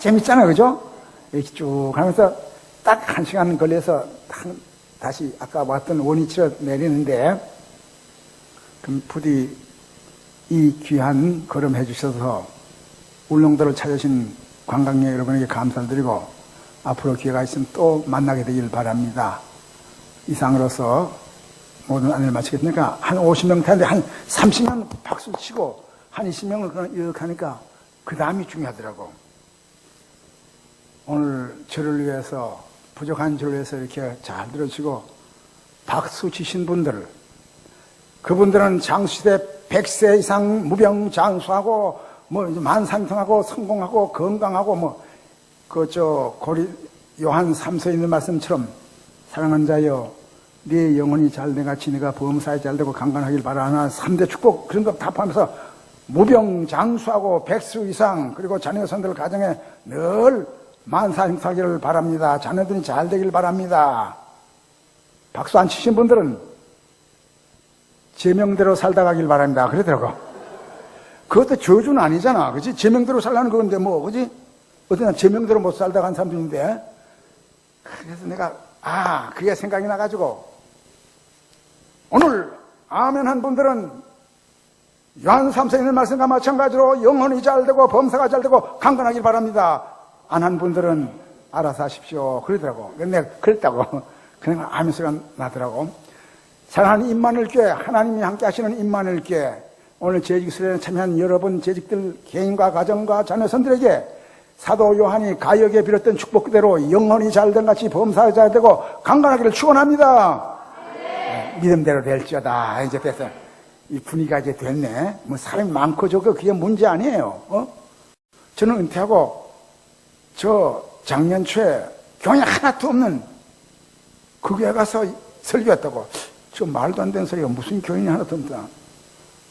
재밌잖아요, 그죠? 이렇게 쭉 하면서 딱 1시간 걸려서 다시 아까 왔던 원위치로 내리는데, 그럼 부디 이 귀한 걸음 해주셔서 울릉도를 찾으신 관광객 여러분에게 감사를 드리고 앞으로 기회가 있으면 또 만나게 되길 바랍니다. 이상으로서 모든 안내를 마치겠으니까 한 50명 타는데 한 30명 박수 치고 한 20명을 이렇게 하니까 그 다음이 중요하더라고. 오늘 저를 위해서, 부족한 저를 위해서 이렇게 잘 들어주시고 박수 치신 분들, 그분들은 장수시대 100세 이상 무병장수하고 만상통하고 성공하고 건강하고 요한 3서에 있는 말씀처럼 사랑하는 자여 네 영혼이 잘돼같이 네가 범사에 잘되고 강건하길 바라나 3대 축복 그런 거 다 포함해서 무병장수하고 100수 이상 그리고 자녀 손들 가정에 늘 만사행사하기를 바랍니다. 자녀들이 잘되길 바랍니다. 박수 안 치신 분들은 제명대로 살다 가길 바랍니다. 그러더라고. 그것도 저주는 아니잖아. 그치? 제명대로 살라는 건데 그치? 어떤 제명대로 못 살다 간 사람들인데. 그래서 내가, 그게 생각이 나가지고, 오늘, 아멘 한 분들은, 요한 3서에 있는 말씀과 마찬가지로 영혼이 잘되고, 범사가 잘되고, 강건하길 바랍니다. 안 한 분들은 알아서 하십시오. 그러더라고. 근데 내가 그랬다고. 그냥 아멘 소리가 나더라고. 사랑하는 임마누엘교회, 하나님이 함께 하시는 임마누엘교회, 오늘 재직수련에 참여한 여러분 재직들 개인과 가정과 자녀선들에게 사도 요한이 가역에 빌었던 축복 그대로 영혼이 잘된 같이 범사가 잘되고 강건하기를 축원합니다. 네, 믿음대로 될지어다. 이제 됐어. 이 분위기가 이제 됐네. 사람이 많고 적고 그게 문제 아니에요. 저는 은퇴하고 저 작년 초에 교회 하나도 없는 그 교회 가서 설교했다고. 저 말도 안 되는 소리가 무슨 교인이 하나도 없다.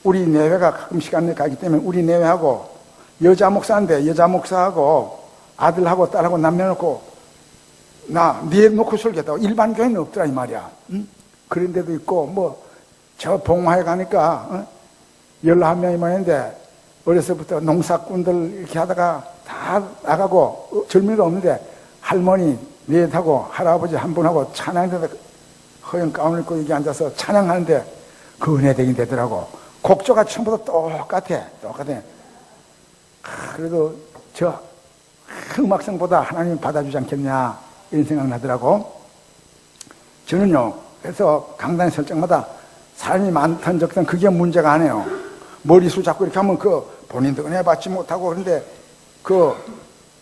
우리 내외가 가끔 시간을 가기 때문에 우리 내외하고 여자 목사인데 여자 목사하고 아들하고 딸하고 남녀놓고 네 놓고 설교했다고. 일반 교회는 없더라 이 말이야. 응? 그런 데도 있고 저 봉화에 가니까 11명이 모였는데 어려서부터 농사꾼들 이렇게 하다가 다 나가고 젊은이도 없는데 할머니 넷하고 할아버지 한 분하고 찬양대다 허연 가운을 입고 여기 앉아서 찬양하는데 그 은혜되긴 되더라고. 곡조가 처음부터 똑같아. 그래도 저 음악성보다 하나님 받아주지 않겠냐 이런 생각 나더라고. 저는요, 그래서 강단 설정마다 사람이 많던 적든 그게 문제가 아니에요. 머리수 잡고 이렇게 하면 본인도 은혜 받지 못하고 그런데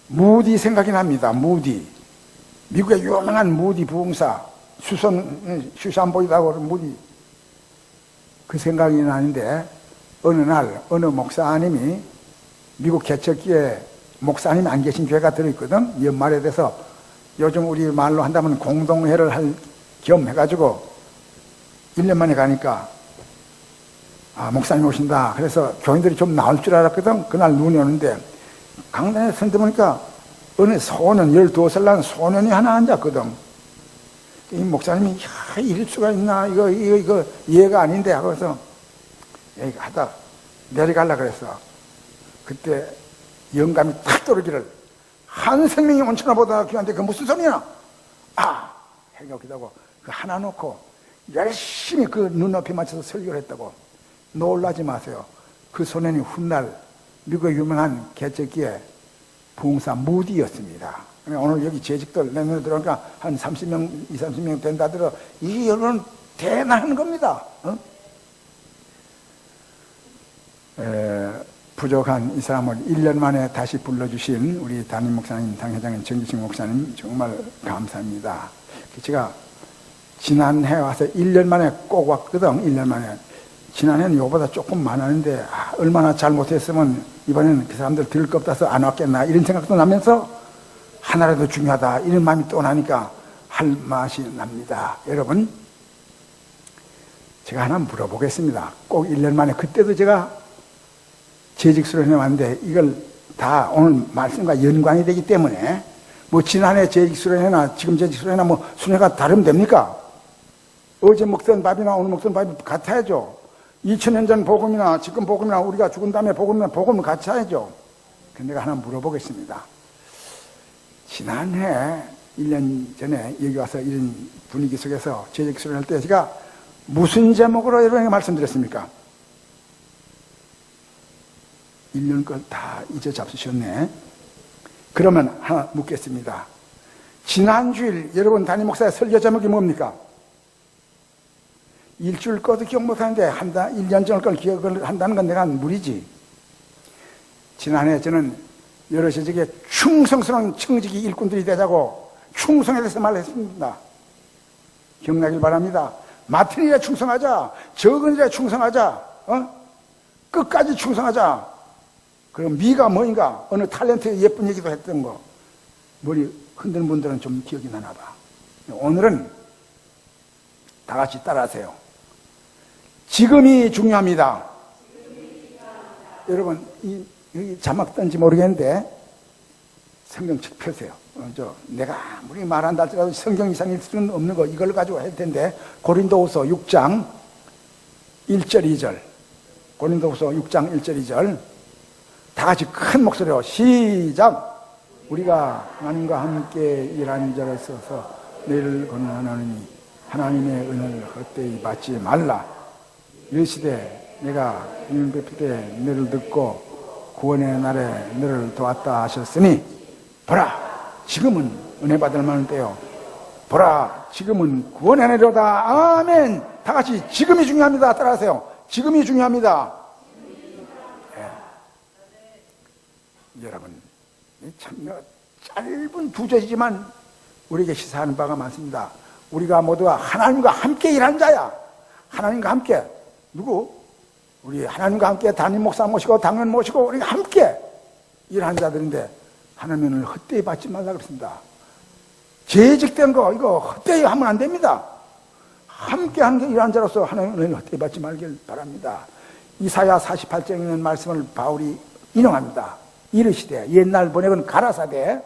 무디 생각이 납니다. 무디. 미국의 유명한 무디 부흥사 슈산보이다고 무디. 그 생각이 나는데 어느 날 어느 목사님이 미국 개척기에 목사님 안 계신 교회가 들어있거든. 연말에 돼서 요즘 우리 말로 한다면 공동회를 할 겸 해가지고 1년 만에 가니까 목사님 오신다. 그래서 교인들이 좀 나올 줄 알았거든. 그날 눈이 오는데 강단에 선대 보니까 어느 소년 12살 난 소년이 하나 앉았거든. 이 목사님이 이럴 수가 있나 이거 이해가 아닌데 하고서 하다 내려가려고 그랬어. 그때 영감이 탁 떨어지를 한 생명이 온천하 보다 귀한데 그 무슨 소리야? 해가기도 하고 그 하나 놓고 열심히 그 눈높이 맞춰서 설교를 했다고. 놀라지 마세요. 그 소년이 훗날 미국의 유명한 개척기에 부흥사 무디였습니다. 오늘 여기 재직들 내년에 들어오니까 한 30명, 30명 된다더러 이 여러분 대단한 겁니다. 부족한 이 사람을 1년 만에 다시 불러주신 우리 담임 목사님, 당회장인 정기식 목사님 정말 감사합니다. 제가 지난해 와서 1년 만에 꼭 왔거든. 1년 만에. 지난해는 이거보다 조금 많았는데 얼마나 잘못했으면 이번에는 그 사람들 들을 것 같아서 안 왔겠나 이런 생각도 나면서 하나라도 중요하다 이런 마음이 또 나니까 할 맛이 납니다. 여러분, 제가 하나 물어보겠습니다. 꼭 1년 만에. 그때도 제가 재직수련회 왔는데 이걸 다 오늘 말씀과 연관이 되기 때문에 지난해 재직수련회나 지금 재직수련회나 수련회가 다르면 됩니까? 어제 먹던 밥이나 오늘 먹던 밥이 같아야죠. 2000년 전 복음이나 지금 복음이나 우리가 죽은 다음에 복음이나 복음을 같이 해야죠. 근데 내가 하나 물어보겠습니다. 지난해 1년 전에 여기 와서 이런 분위기 속에서 제적수를 할 때 제가 무슨 제목으로 여러분에게 말씀드렸습니까? 1년 걸 다 잊어 잡수셨네. 그러면 하나 묻겠습니다. 지난 주일 여러분 담임 목사의 설교 제목이 뭡니까? 일주일 거도 기억 못하는데 1년 전을 걸 기억을 한다는 건 내가 무리지. 지난해 저는 여러 세적에 충성스러운 청지기 일꾼들이 되자고 충성에 대해서 말했습니다. 기억나길 바랍니다. 맡은 일에 충성하자. 적은 일에 충성하자. 끝까지 충성하자. 그럼 미가 뭐인가? 어느 탤런트의 예쁜 얘기도 했던 거. 머리 흔드는 분들은 좀 기억이 나나 봐. 오늘은 다 같이 따라하세요. 지금이 중요합니다. 여러분, 이 자막 뜬지 모르겠는데 성경책 펴세요. 내가 아무리 말한다 할지라도 성경 이상일 수는 없는 거 이걸 가지고 할 텐데 고린도후서 6장 1절 2절 고린도후서 6장 1절 2절 다 같이 큰 목소리로 시작. 우리가 하나님과 함께 일하는 자를 써서 너희를 권하노니 하나님의 은혜를 헛되이 받지 말라. 이르시되 내가 은혜 베풀때 너를 듣고 구원의 날에 너를 도왔다 하셨으니 보라 지금은 은혜 받을 만한 때요. 보라 지금은 구원의 날이로다. 아멘. 다 같이 지금이 중요합니다. 따라하세요. 지금이 중요합니다. 여러분, 참 짧은 두 절이지만 우리에게 시사하는 바가 많습니다. 우리가 모두가 하나님과 함께 일하는 자야. 하나님과 함께. 누구? 우리 하나님과 함께 담임 목사 모시고 당연 모시고 우리가 함께 일하는 자들인데 하나님을 헛되이 받지 말라 그랬습니다. 재직된 거 이거 헛되이 하면 안 됩니다. 함께 하는 일하는 자로서 하나님을 헛되이 받지 말길 바랍니다. 이사야 48장에 있는 말씀을 바울이 인용합니다. 이르시되 옛날 번역은 가라사대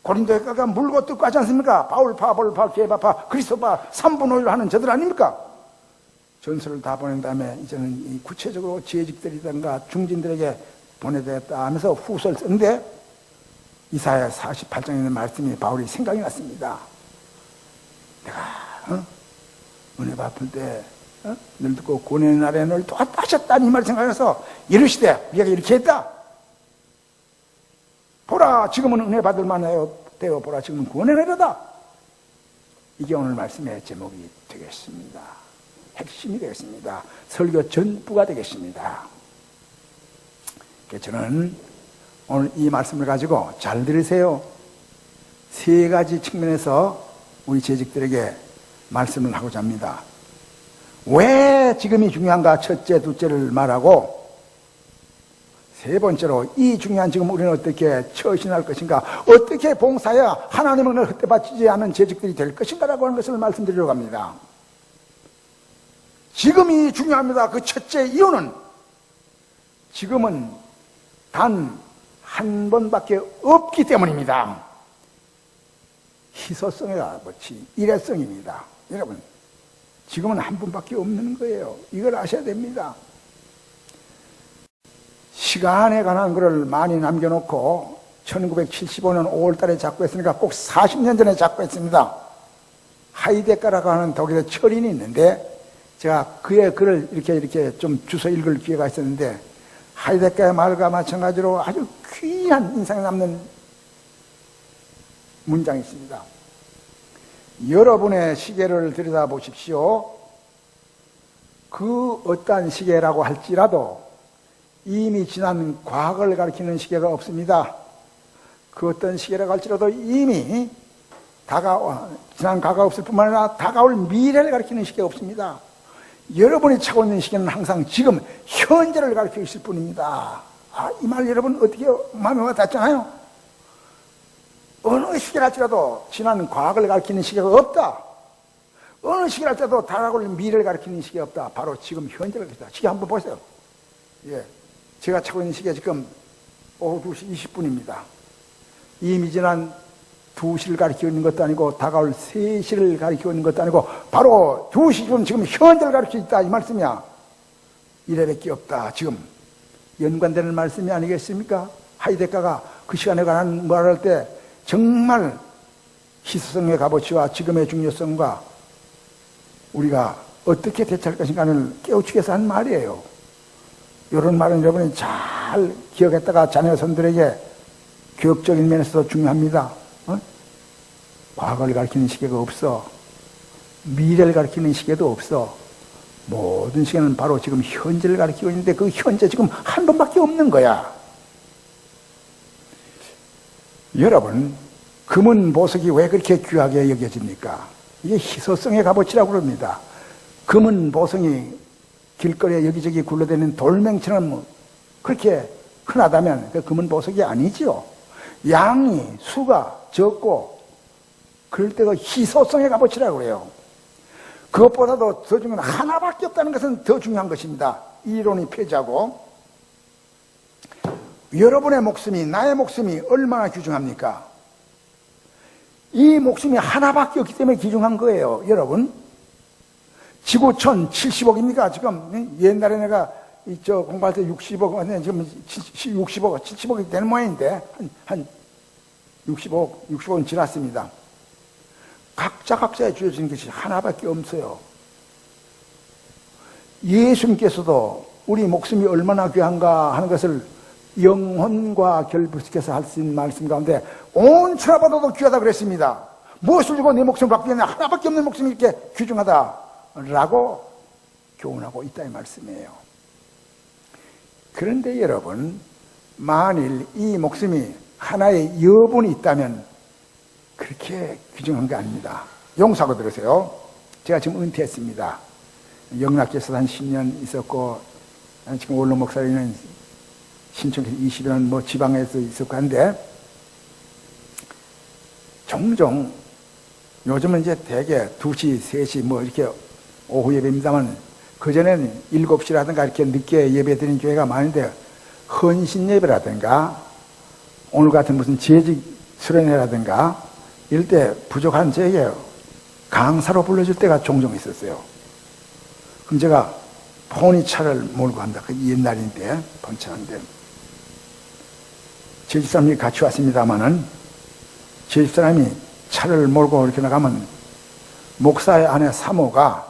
고린도에 가가 물고 뜯고 하지 않습니까? 바울파, 볼파, 게바파, 그리스도파 3분의 1로 하는 저들 아닙니까? 전설을 다 보낸 다음에 이제는 이 구체적으로 재직들이든가 중진들에게 보내되었다 하면서 후서를 썼는데 이사야 48장에 있는 말씀이 바울이 생각이 났습니다. 내가 은혜 받을 때 늘 듣고 구원의 날에 널 도왔다 하셨다는 이 말을 생각해서 이르시되 우리가 이렇게 했다. 보라 지금은 은혜 받을 만해요. 되어 보라 지금은 구원의 날이다. 이게 오늘 말씀의 제목이 되겠습니다. 핵심이 되겠습니다. 설교 전부가 되겠습니다. 저는 오늘 이 말씀을 가지고 잘 들으세요. 세 가지 측면에서 우리 재직들에게 말씀을 하고자 합니다. 왜 지금이 중요한가 첫째, 둘째를 말하고 세 번째로 이 중요한 지금 우리는 어떻게 처신할 것인가 어떻게 봉사해야 하나님을 헛되받지 않은 재직들이 될 것인가라고 하는 것을 말씀드리려고 합니다. 지금이 중요합니다. 그 첫째 이유는 지금은 단 한 번밖에 없기 때문입니다. 희소성이라 그렇지 일회성입니다. 여러분 지금은 한 번밖에 없는 거예요. 이걸 아셔야 됩니다. 시간에 관한 것을 많이 남겨놓고 1975년 5월달에 작고했으니까 꼭 40년 전에 작고했습니다. 하이데가라고 하는 독일의 철인이 있는데 제가 그의 글을 이렇게 좀 주워 읽을 기회가 있었는데 하이데가의 말과 마찬가지로 아주 귀한 인상에 남는 문장이 있습니다. 여러분의 시계를 들여다보십시오. 그 어떠한 시계라고 할지라도 이미 지난 과거를 가리키는 시계가 없습니다. 그 어떤 시계라고 할지라도 이미 지난 과거가 없을 뿐만 아니라 다가올 미래를 가리키는 시계가 없습니다. 여러분이 차고 있는 시계는 항상 지금 현재를 가리키고 있을 뿐입니다. 이 말 여러분 어떻게 마음에 와닿잖아요. 어느 시계를 할지라도 지난 과거를 가리키는 시계가 없다. 어느 시계를 할지라도 다가올 미래를 가리키는 시계가 없다. 바로 지금 현재를 가리킨다. 시계 한번 보세요. 예, 제가 차고 있는 시계 지금 오후 2시 20분입니다. 이미 지난 2시를 가리키고 있는 것도 아니고 다가올 3시를 가리키고 있는 것도 아니고 바로 2시 지금 현재를 가리키고 있다 이 말씀이야. 이래밖에 없다. 지금 연관되는 말씀이 아니겠습니까? 하이데가가 그 시간에 관한 말을 할 때 정말 희소성의 값어치와 지금의 중요성과 우리가 어떻게 대처할 것인가를 깨우치기 위해서 한 말이에요. 이런 말은 여러분이 잘 기억했다가 자녀선들에게 교육적인 면에서도 중요합니다. 과거를 가르치는 시계가 없어. 미래를 가르치는 시계도 없어. 모든 시계는 바로 지금 현재를 가르치고 있는데 그 현재 지금 한 번밖에 없는 거야. 여러분, 금은 보석이 왜 그렇게 귀하게 여겨집니까? 이게 희소성의 값어치라고 그럽니다. 금은 보석이 길거리에 여기저기 굴러다니는 돌멩이처럼 그렇게 흔하다면 그 금은 보석이 아니지요. 양이, 수가 적고 그럴 때가 희소성의 값어치라고 해요. 그것보다도 더 중요한 하나밖에 없다는 것은 더 중요한 것입니다. 이 이론이 폐지하고 여러분의 목숨이, 나의 목숨이 얼마나 귀중합니까? 이 목숨이 하나밖에 없기 때문에 귀중한 거예요. 여러분, 지구촌 70억입니까? 지금 옛날에 내가 공부할 때 60억, 지금 60억, 70억이 되는 모양인데 한 60억은 지났습니다. 각자에 주어진 것이 하나밖에 없어요. 예수님께서도 우리 목숨이 얼마나 귀한가 하는 것을 영혼과 결부시켜서 할 수 있는 말씀 가운데 온 천하보다도 귀하다 그랬습니다. 무엇을 주고 내 목숨을 바꾸겠냐? 하나밖에 없는 목숨이 이렇게 귀중하다라고 교훈하고 있다 이 말씀이에요. 그런데 여러분, 만일 이 목숨이 하나의 여분이 있다면 그렇게 귀중한 게 아닙니다. 용서하고 들으세요. 제가 지금 은퇴했습니다. 영락교에서 한 10년 있었고 지금 원로 목사님은 신청해서 20년 뭐 지방에서 있었고 한데 종종 요즘은 이제 대개 2시, 3시 뭐 이렇게 오후 예배입니다만 그전에는 7시라든가 이렇게 늦게 예배 드리는 교회가 많은데 헌신 예배라든가 오늘 같은 무슨 재직 수련회라든가 이럴 때 부족한 저에게 강사로 불러줄 때가 종종 있었어요. 그럼 제가 포니차를 몰고 간다. 그 옛날인데 번창한데 제 집사람이 같이 왔습니다마는 제 집사람이 차를 몰고 이렇게 나가면 목사의 아내 사모가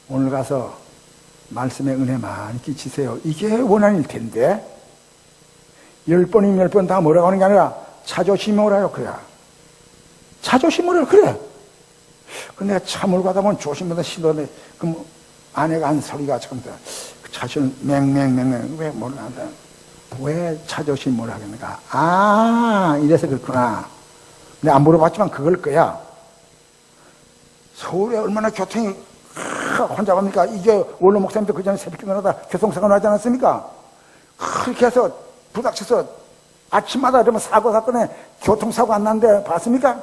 오늘 가서 말씀의 은혜 많이 끼치세요. 이게 원한일 텐데 10번이면 10번 다 뭐라고 하는 게 아니라 자조심히 오라요. 그래. 자조심히 오라 그래. 근데 내가 차 몰고 가다 보면 조심하다 신도네. 그럼 아내가 한 소리가 지금 자신 맹맹맹맹 왜 뭐라 한다. 왜 자조심히 뭐라 하겠는가. 아, 이래서 그렇구나. 내가 안 물어봤지만 그걸 거야. 서울에 얼마나 교통이 혼잡합니까? 이게 원로 목사님도 그 전에 새벽에 일어나다 교통사고 나지 않았습니까? 그렇게 해서 부닥쳐서 아침마다 이러면 사건에 교통사고 안 났는데 봤습니까?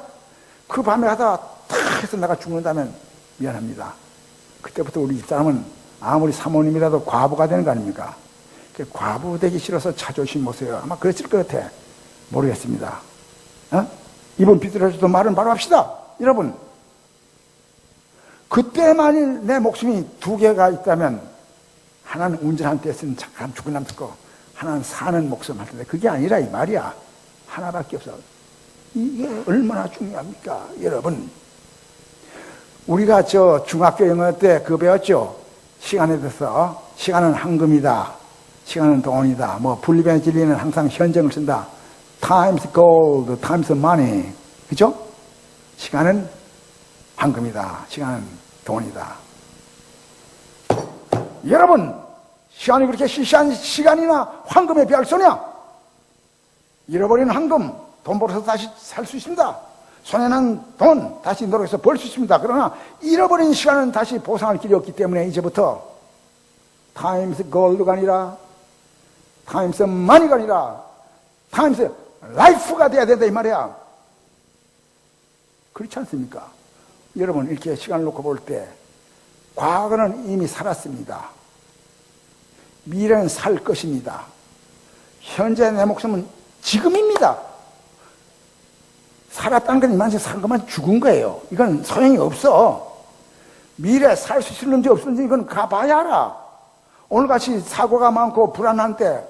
그 밤에 가다가 탁 해서 내가 죽는다면 미안합니다. 그때부터 우리 집사람은 아무리 사모님이라도 과부가 되는 거 아닙니까? 과부 되기 싫어서 자존심 보세요. 아마 그랬을 것 같아. 모르겠습니다. 이번 비틀어줘도 말은 바로 합시다. 여러분, 그때 만일 내 목숨이 2개가 있다면 하나는 운전할 때 쓰는 잠깐 죽은 남 듣고 하나는 사는 목숨 할 텐데 그게 아니라 이 말이야. 하나밖에 없어. 이게 얼마나 중요합니까? 여러분, 우리가 중학교 영어 때 그거 배웠죠? 시간에 대해서 시간은 황금이다. 시간은 돈이다. 뭐 분리변의 진리는 항상 현정을 쓴다. Time is gold, time is money. 그죠? 시간은 황금이다. 시간은 돈이다. 여러분, 시간이 그렇게 시시한 시간이나 황금에 비할 소냐? 잃어버린 황금, 돈 벌어서 다시 살 수 있습니다. 손해난 돈, 다시 노력해서 벌 수 있습니다. 그러나 잃어버린 시간은 다시 보상할 길이 없기 때문에 이제부터 Time is gold가 아니라 Time is money가 아니라 Time is life가 돼야 된다 이 말이야. 그렇지 않습니까? 여러분, 이렇게 시간을 놓고 볼 때 과거는 이미 살았습니다. 미래는 살 것입니다. 현재 내 목숨은 지금입니다. 살았다는 건 이만큼 산 것만 죽은 거예요. 이건 소용이 없어. 미래 살 수 있는지 없는지 이건 가봐야 알아. 오늘같이 사고가 많고 불안한 때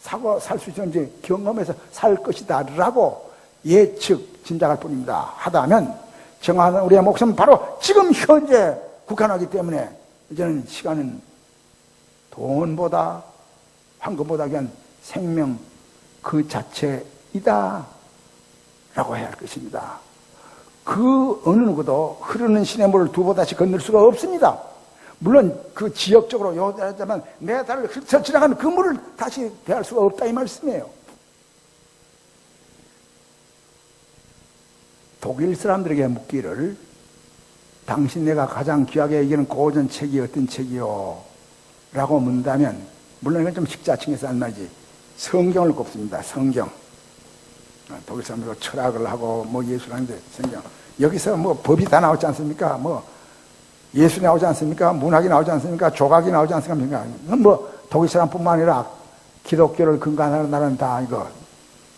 사고 살 수 있는지 경험해서 살 것이다 라고 예측, 짐작할 뿐입니다. 하다 하면 정하는 우리의 목숨은 바로 지금 현재 국한하기 때문에 이제는 시간은 돈보다 황금보다 귀한 생명 그 자체이다 라고 해야 할 것입니다. 그 어느 누구도 흐르는 시냇물을 두 번 다시 건널 수가 없습니다. 물론 그 지역적으로 요자면 내 달을 훑어 지나가는 그 물을 다시 대할 수가 없다 이 말씀이에요. 독일 사람들에게 묻기를 당신 내가 가장 귀하게 여기는 고전 책이 어떤 책이요? 라고 묻는다면 물론 이건 좀 식자층에서 한 말이지 성경을 꼽습니다. 성경. 독일 사람들도 철학을 하고 뭐 예술을 하는데 성경. 여기서 뭐 법이 다 나오지 않습니까? 뭐 예술이 나오지 않습니까? 문학이 나오지 않습니까? 조각이 나오지 않습니까? 뭐 독일 사람뿐만 아니라 기독교를 근간하는 나라는 다 이거.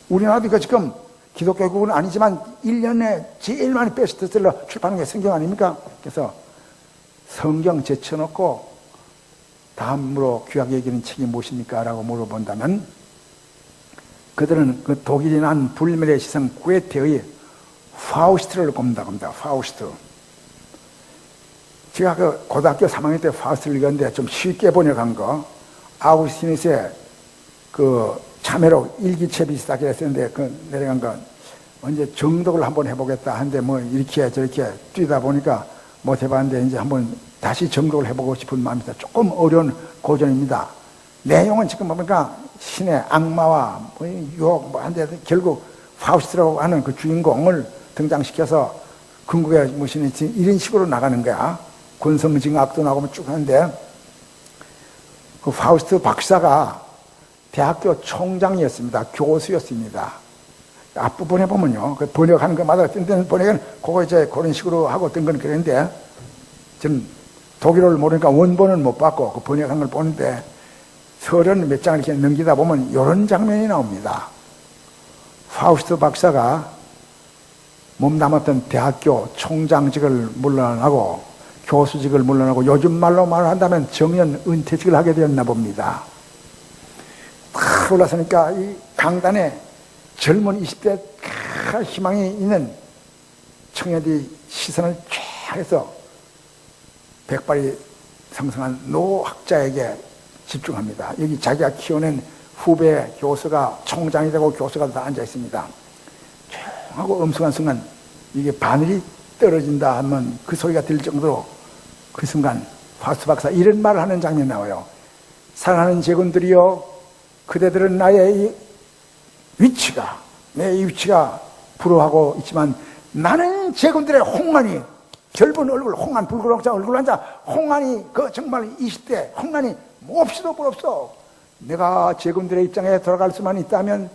우리나라도 이거 지금 기독교국은 아니지만 1년에 제일 많이 베스트셀러 출판하는 게 성경 아닙니까? 그래서 성경 제쳐놓고 다음으로 귀하게 여기는 책이 무엇입니까? 라고 물어본다면 그들은 그 독일이 난 불멸의 시성 구에테의 파우스트를 꼽는다고 합니다. 파우스트. 제가 그 고등학교 3학년 때 파우스트를 읽었는데 좀 쉽게 번역한 거 아우구스티누스의 그 참회록 일기체 비슷하게 했었는데 그 내려간 건 언제 정독을 한번 해보겠다 하는데 뭐 이렇게 저렇게 뛰다 보니까 못 해봤는데 이제 한번 다시 정독을 해보고 싶은 마음이다. 조금 어려운 고전입니다. 내용은 지금 보니까 신의 악마와 뭐 유혹 뭐 한데 결국 파우스트라고 하는 그 주인공을 등장시켜서 궁극의 무신이 이런 식으로 나가는 거야. 권성징악도 나오면 쭉 하는데 그 파우스트 박사가 대학교 총장이었습니다. 교수였습니다. 앞부분에 보면요. 그 번역하는 것마다 어떤 데는 번역은 그거 이제 그런 식으로 하고 어떤 건 그랬는데 지금 독일어를 모르니까 원본은 못 봤고 그 번역한 걸 보는데 서론 몇 장을 이렇게 넘기다 보면 이런 장면이 나옵니다. 파우스트 박사가 몸담았던 대학교 총장직을 물러나고 교수직을 물러나고 요즘 말로 말한다면 정년 은퇴직을 하게 되었나 봅니다. 탁 올라서니까 이 강단에 젊은 20대 희망이 있는 청년들이 시선을 쫙 해서 백발이 성성한 노학자에게 집중합니다. 여기 자기가 키워낸 후배 교수가 총장이 되고 교수가 다 앉아 있습니다. 하고 엄숙한 순간 이게 바늘이 떨어진다 하면 그 소리가 들릴 정도로 그 순간 파우스트 박사 이런 말을 하는 장면이 나와요. 사랑하는 제군들이여 그대들은 나의 이 위치가 내 위치가 부러워하고 있지만 나는 제군들의 홍안이 젊은 얼굴 홍안 붉은옥자 얼굴 앉아 홍안이 그 정말 20대 홍안이 몹시도 부럽소. 내가 제군들의 입장에 돌아갈 수만 있다면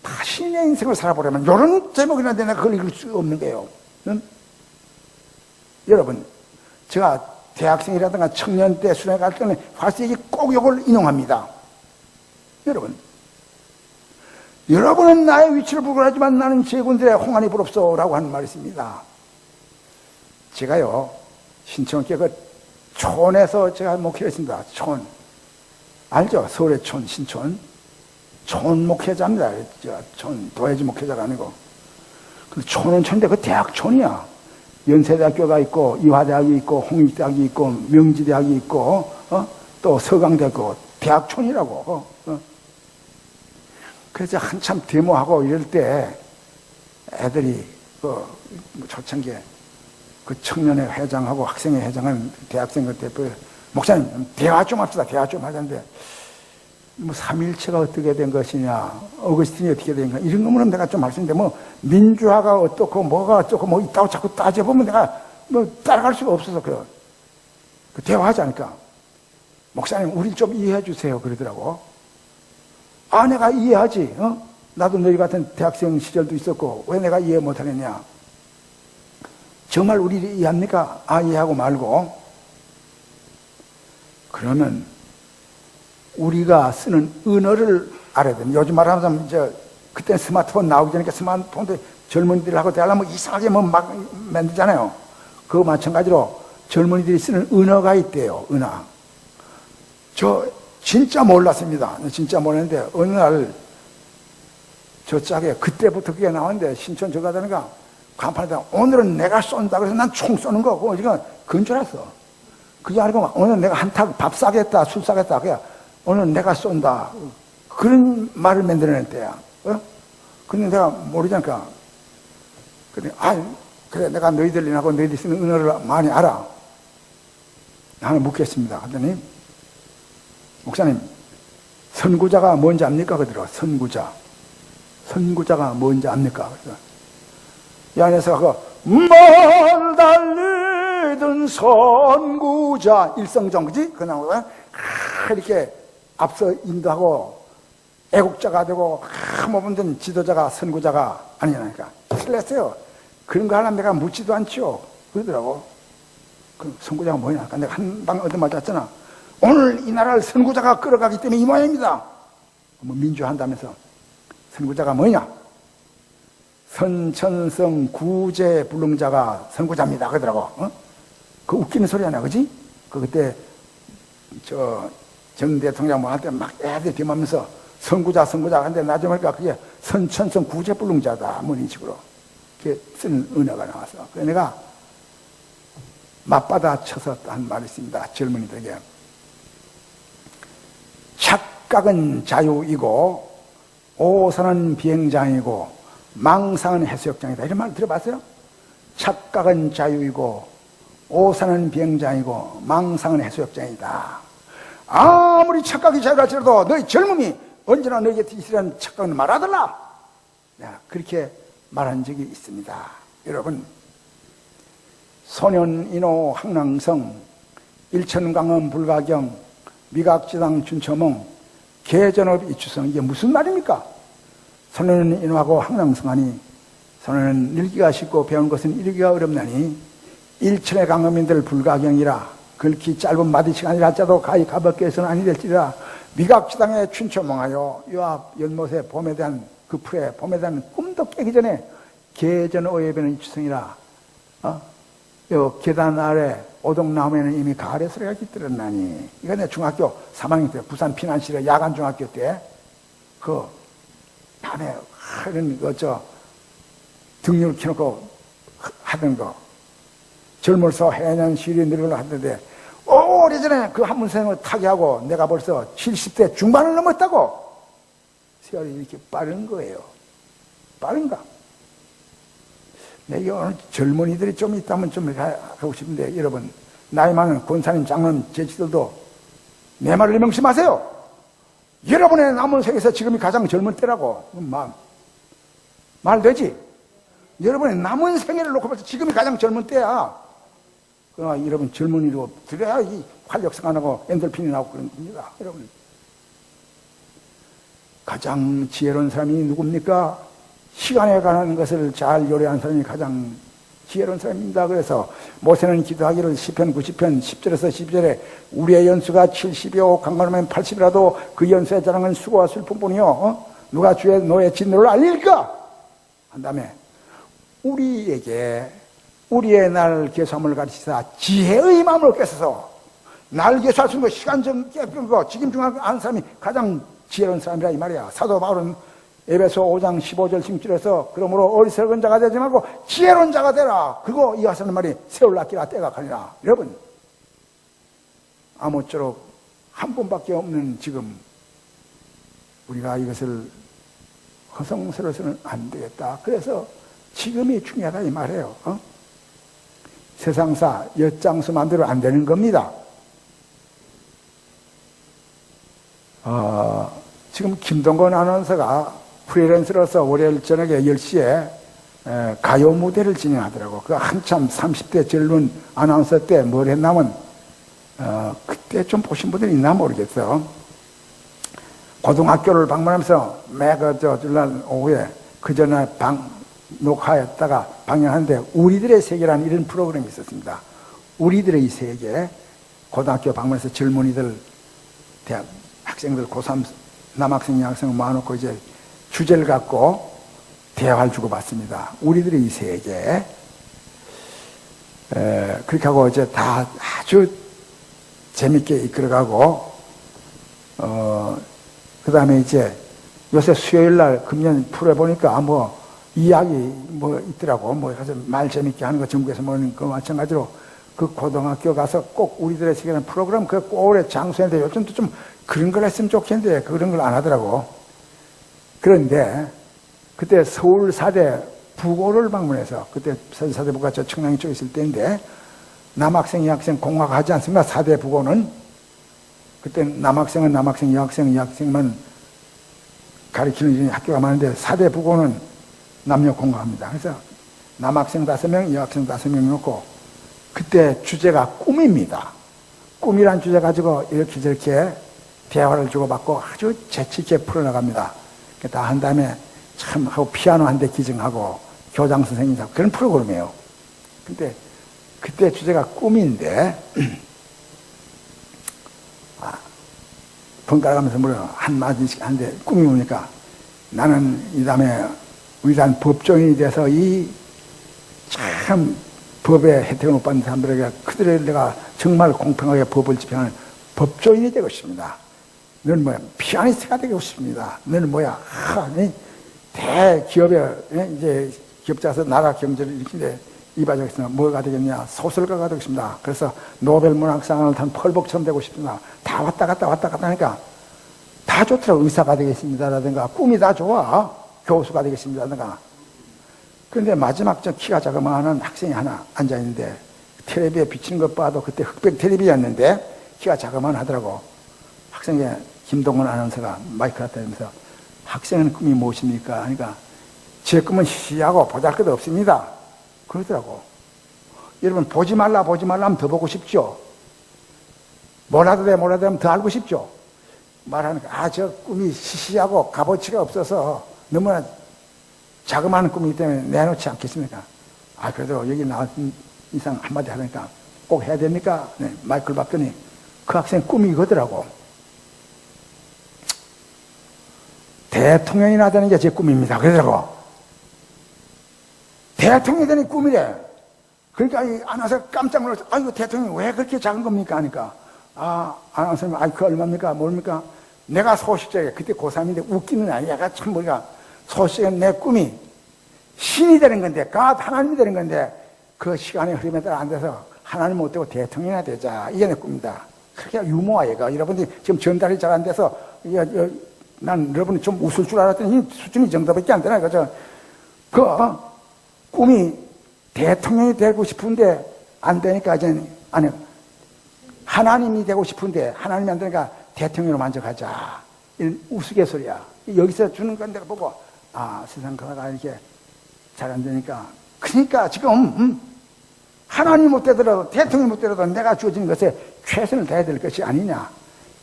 다시 내 인생을 살아보려면 이런 제목이라는데 내가 그걸 읽을 수 없는 거예요. 응? 여러분 제가 대학생이라든가 청년 때 수련회 갈 때는 파우스트에게 꼭 이걸 인용합니다. 여러분은 나의 위치를 불구하지만 나는 제군들의 홍안이 부럽소 라고 하는 말이 있습니다. 제가요 신청교회 그 촌에서 제가 목회를 했습니다. 촌 알죠? 서울의 촌 신촌 촌 목회자입니다. 촌 도회지 목회자가 아니고 근데 촌은 촌인데 그 대학촌이야. 연세대학교가 있고 이화대학이 있고 홍익대학이 있고 명지대학이 있고 또 서강대학교 대학촌이라고 그래서 한참 데모하고 이럴 때 애들이 그 초창기에 그 청년회 회장하고 학생회 회장은 대학생 그 대표 목사님 대화 좀 합시다. 대화 좀 하자는데 뭐 삼일체가 어떻게 된 것이냐 어거스틴이 어떻게 된 거냐 이런 거면 내가 좀 할 수 있는데 뭐 민주화가 어떻고 뭐가 어떻고 뭐 있다고 자꾸 따져보면 내가 뭐 따라갈 수가 없어서 그 대화하지 않을까. 목사님 우리 좀 이해해 주세요 그러더라고. 아 내가 이해하지. 나도 너희 같은 대학생 시절도 있었고 왜 내가 이해 못하겠냐. 정말 우리를 이해합니까? 아 이해하고 말고. 그러면 우리가 쓰는 언어를 알아야 됩니다. 요즘 말하자면 그때 스마트폰 나오기 전에 스마트폰도 젊은이들하고 대하려면 이상하게 뭐 막 만들잖아요. 그거 마찬가지로 젊은이들이 쓰는 언어가 있대요. 언어. 저 진짜 몰랐습니다. 진짜 몰랐는데 어느 날 저 짝에 그때부터 그게 나왔는데 신촌 저 가다니까 간판에다 오늘은 내가 쏜다 그래서 난 총 쏘는 거 그거 지금 그건 줄 알았어. 그게 아니고 오늘 내가 한턱 밥 싸겠다 술 싸겠다 그냥 오늘 내가 쏜다 그런 말을 만들어낼 때야. 근데 내가 모르잖아. 그래 그래 내가 너희들하고 너희들이 쓰는 은어를 많이 알아. 하나 묻겠습니다 하더니 목사님 선구자가 뭔지 압니까? 그러더라고. 선구자가 뭔지 압니까? 그래서 이 안에서 뭘 달리든 선구자 일성정 그지? 그 나오가 이렇게 앞서 인도하고 애국자가 되고 모든 지도자가 선구자가 아니냐니까 틀렸어요. 그런 거 하나 내가 묻지도 않죠. 그러더라고. 그 선구자가 뭐냐? 내가 한 방 얻어맞았잖아. 오늘 이 나라를 선구자가 끌어가기 때문에 이 모양입니다. 뭐 민주한다면서 선구자가 뭐냐? 선천성 구제 불능자가 선구자입니다. 그러더라고. 그 웃기는 소리 하나, 그지? 그때 전 대통령 뭐 할 때 막 애들 비하면서 선구자 하는데 나중에 보니까 그게 선천성 구제 불능자다. 뭐 이런 식으로 이렇게 쓰는 은어가 나왔어. 그래서 내가 맞받아 쳐서 한 말이 있습니다. 젊은이들에게. 착각은 자유이고 오선은 비행장이고 망상은 해수욕장이다. 이런 말 들어봤어요? 착각은 자유이고 오선은 비행장이고 망상은 해수욕장이다. 아무리 착각이 자유할지라도 너희 젊음이 언제나 너희 곁에 있으라는 착각은 말하더라. 그렇게 말한 적이 있습니다. 여러분 소년인호 항랑성 일천강원 불가경 미각지당 준처몽 개전업 이추성 이게 무슨 말입니까? 소년은 인호하고 항랑성하니 소년은 늙기가 쉽고 배운 것은 이르기가 어렵나니 일천의 강음인들 불가경이라 글키 짧은 마디 시간이라 하자도 가히 가볍게서는 아니 될지라 미각지당에 춘초몽하여 요앞 연못의 봄에 대한 그 풀에 봄에 대한 꿈도 깨기 전에 개전업에 배는 이추성이라 요 계단 아래 오동나무에는 이미 가을의 소리가 깃들었나니 이거 내 중학교 3학년 때 부산 피난실에 야간 중학교 때 그 밤에 이런 등유를 켜놓고 하던 거 젊어서 해년 시리 늙으려 하던데 오래전에 그 한문생을 타게 하고 내가 벌써 70대 중반을 넘었다고 세월이 이렇게 빠른 거예요. 빠른가? 내가 오늘 젊은이들이 좀 있다면 좀 하고 싶은데 여러분 나이 많은 권사님 장로님 제치들도 내 말을 명심하세요. 여러분의 남은 세계에서 지금이 가장 젊은 때라고 말 되지? 여러분의 남은 생애를 놓고 봐서 지금이 가장 젊은 때야. 그러나 여러분 젊은이로 들어야 이 활력성 안 하고 엔돌핀이 나오고 그런 겁니다. 여러분 가장 지혜로운 사람이 누굽니까? 시간에 관한 것을 잘 요리한 사람이 가장 지혜로운 사람입니다. 그래서 모세는 기도하기를 시편 90편 10절에서 12절에 우리의 연수가 70이요 강건하면 80이라도 그 연수의 자랑은 수고와 슬픔뿐이요 누가 주의 노의 진노를 알릴까? 한 다음에 우리에게 우리의 날 계수함을 가르치사 지혜의 마음을 깨서서 날 계수할 수 있는 거 시간 좀 깨끗한 거 지금 중요한 사람이 가장 지혜로운 사람이라 이 말이야. 사도 바울은 에베소 5장 15절 16절에서 그러므로 어리석은 자가 되지 말고 지혜로운 자가 되라. 그거 이어서 하는 말이 세월 낚기라 때가 가니라. 여러분 아무쪼록 한 번밖에 없는 지금 우리가 이것을 허성스러워서는 안 되겠다. 그래서 지금이 중요하다 이 말이에요. 세상사 엿장수 만들어 안 되는 겁니다. 지금 김동건 아나운서가 프리랜서로서 월요일 저녁에 10시에 가요 무대를 진행하더라고. 그 한참 30대 젊은 아나운서 때 뭘 했냐면 그때 좀 보신 분들이 있나 모르겠어요. 고등학교를 방문하면서 매그 주말 오후에 그 전에 녹화했다가 방영하는데 우리들의 세계라는 이런 프로그램이 있었습니다. 우리들의 세계 고등학교 방문해서 젊은이들 대학 학생들 고3 남학생 여학생 모아놓고 이제 주제를 갖고 대화를 주고받습니다. 우리들의 이 세계 그렇게 하고 이제 다 아주 재밌게 이끌어가고 그 다음에 이제 요새 수요일 날 금년 풀어보니까 뭐 이야기 뭐 있더라고. 뭐 가서 말 재밌게 하는 거 전국에서 모이는 거 마찬가지로 그 고등학교 가서 꼭 우리들의 세계는 프로그램 그 올해 장수했는데 요즘도 좀 그런 걸 했으면 좋겠는데 그런 걸 안 하더라고. 그런데 그때 서울 사대 부고를 방문해서 그때 사대 부가 저 청량리 쪽에 있을 때인데 남학생, 여학생 공학하지 않습니까? 사대 부고는 그때 남학생은 남학생, 여학생, 여학생만 가르치는 학교가 많은데 사대 부고는 남녀 공학합니다. 그래서 남학생 5명, 여학생 5명 놓고 그때 주제가 꿈입니다. 꿈이란 주제 가지고 이렇게 저렇게 대화를 주고받고 아주 재치있게 풀어나갑니다. 다 한 다음에 참 하고 피아노 한 대 기증하고 교장 선생님하고 그런 프로그램이에요. 근데 그때 주제가 꿈인데 번갈아 가면서 물어 한마디씩 하는데 꿈이 뭡니까? 나는 이 다음에 우리단 법조인이 돼서 이 참 법의 혜택을 못 받는 사람들에게 그들에게 내가 정말 공평하게 법을 집행하는 법조인이 되고 싶습니다. 너는 뭐야? 피아니스트가 되고 싶습니다. 너는 뭐야? 대기업에 이제 기업자에서 나라 경제를 일으키는데 이바지하겠습니다. 뭐가 되겠냐? 소설가가 되고 싶습니다. 그래서 노벨 문학상을 탄 펄복처럼 되고 싶습니다. 다 왔다 갔다 하니까 다 좋더라고. 의사가 되겠습니다라든가 꿈이 다 좋아. 교수가 되겠습니다라든가. 그런데 마지막 저 키가 자그마한 학생이 하나 앉아있는데 텔레비에 비치는 것 봐도 그때 흑백 텔레비였는데 키가 자그마한 하더라고. 학생이 김동건 아나운서가 마이크 갖다 대면서 학생은 꿈이 무엇입니까? 그러니까 제 꿈은 희시하고 보잘것 없습니다. 그러더라고. 여러분 보지 말라 하면 더 보고 싶죠? 몰라도 돼 하면 더 알고 싶죠? 말하니까 저 꿈이 희시하고 값어치가 없어서 너무나 자그마한 꿈이기 때문에 내놓지 않겠습니까? 그래도 여기 나온 이상 한마디 하니까 꼭 해야 됩니까? 네, 마이크를 봤더니 그 학생 꿈이 이거더라고. 대통령이나 되는 게 제 꿈입니다. 그러더라고. 대통령이 되는 꿈이래. 그러니까 이 아나운서가 깜짝 놀랐어. 이거 대통령이 왜 그렇게 작은 겁니까? 하니까 아나운서님 그 얼마입니까? 뭡니까? 내가 소식자에 그때 고3인데 웃기는 아이가 참 머리가 소식에 내 꿈이 신이 되는 건데 하나님이 되는 건데 그 시간의 흐름에 따라 안 돼서 하나님 못 되고 대통령이 되자. 이게 내 꿈입니다. 그렇게 유머야 얘가. 여러분들이 지금 전달이 잘 안 돼서 난 여러분이 좀 웃을 줄 알았더니 수준이 정도밖에 안 되나. 그죠? 꿈이 대통령이 되고 싶은데 안 되니까 하나님이 되고 싶은데 하나님이 안 되니까 대통령으로 만족하자. 이런 우스갯소리야. 여기서 주는 건데 보고 세상 가다가 이렇게 잘 안 되니까 그러니까 지금 하나님 못 되더라도 대통령이 못 되더라도 내가 주어진 것에 최선을 다해야 될 것이 아니냐.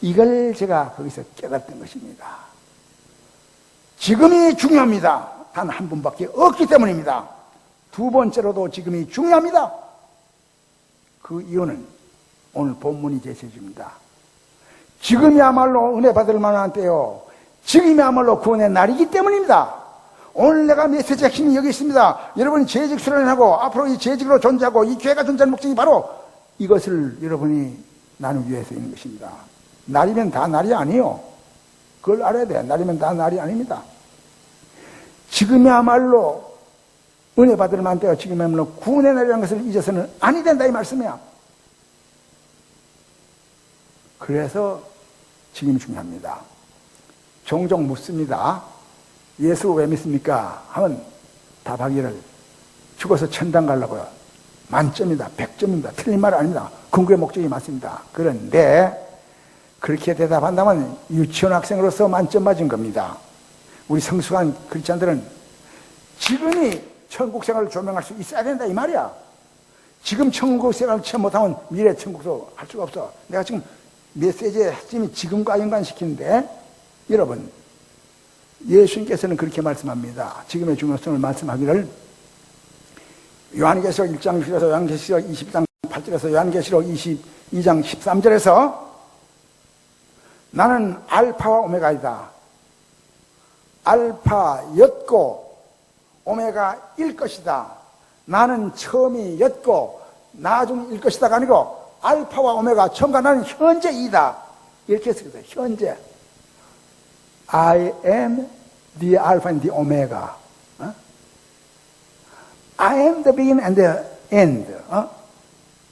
이걸 제가 거기서 깨달았던 것입니다. 지금이 중요합니다. 단 한 분밖에 없기 때문입니다. 두 번째로도 지금이 중요합니다. 그 이유는 오늘 본문이 제시해 줍니다. 지금이야말로 은혜 받을 만한 때요. 지금이야말로 구원의 날이기 때문입니다. 오늘 내가 메시지 핵심이 여기 있습니다. 여러분이 재직 수련하고 앞으로 이 재직으로 존재하고 이 교회가 존재하는 목적이 바로 이것을 여러분이 나누기 위해서 있는 것입니다. 날이면 다 날이 아니에요. 그걸 알아야 돼. 날이면 다 날이 아닙니다. 지금이야말로 은혜 받을 만한 때가 지금이야말로 구원의 날이라는 것을 잊어서는 아니 된다 이 말씀이야. 그래서 지금이 중요합니다. 종종 묻습니다. 예수 왜 믿습니까? 하면 답하기를 죽어서 천당 가려고요. 만점이다. 100점입니다. 틀린 말 아닙니다. 근거의 목적이 맞습니다. 그런데 그렇게 대답한다면 유치원 학생으로서 만점 맞은 겁니다. 우리 성숙한 크리스찬들은 지금이 천국 생활을 조명할 수 있어야 된다 이 말이야. 지금 천국 생활을 체험 못하면 미래 천국도 할 수가 없어. 내가 지금 메시지의 핵심이 지금과 연관시키는데 여러분 예수님께서는 그렇게 말씀합니다. 지금의 중요성을 말씀하기를 요한계시록 1장 6절에서 요한계시록 20장 8절에서 요한계시록 22장 13절에서 나는 알파와 오메가이다. 알파였고 오메가일 것이다. 나는 처음이었고 나중일 것이다가 아니고 알파와 오메가 처음과 나는 현재이다. 이렇게 했습니다. 현재. I am the Alpha and the Omega. I am the beginning and the end.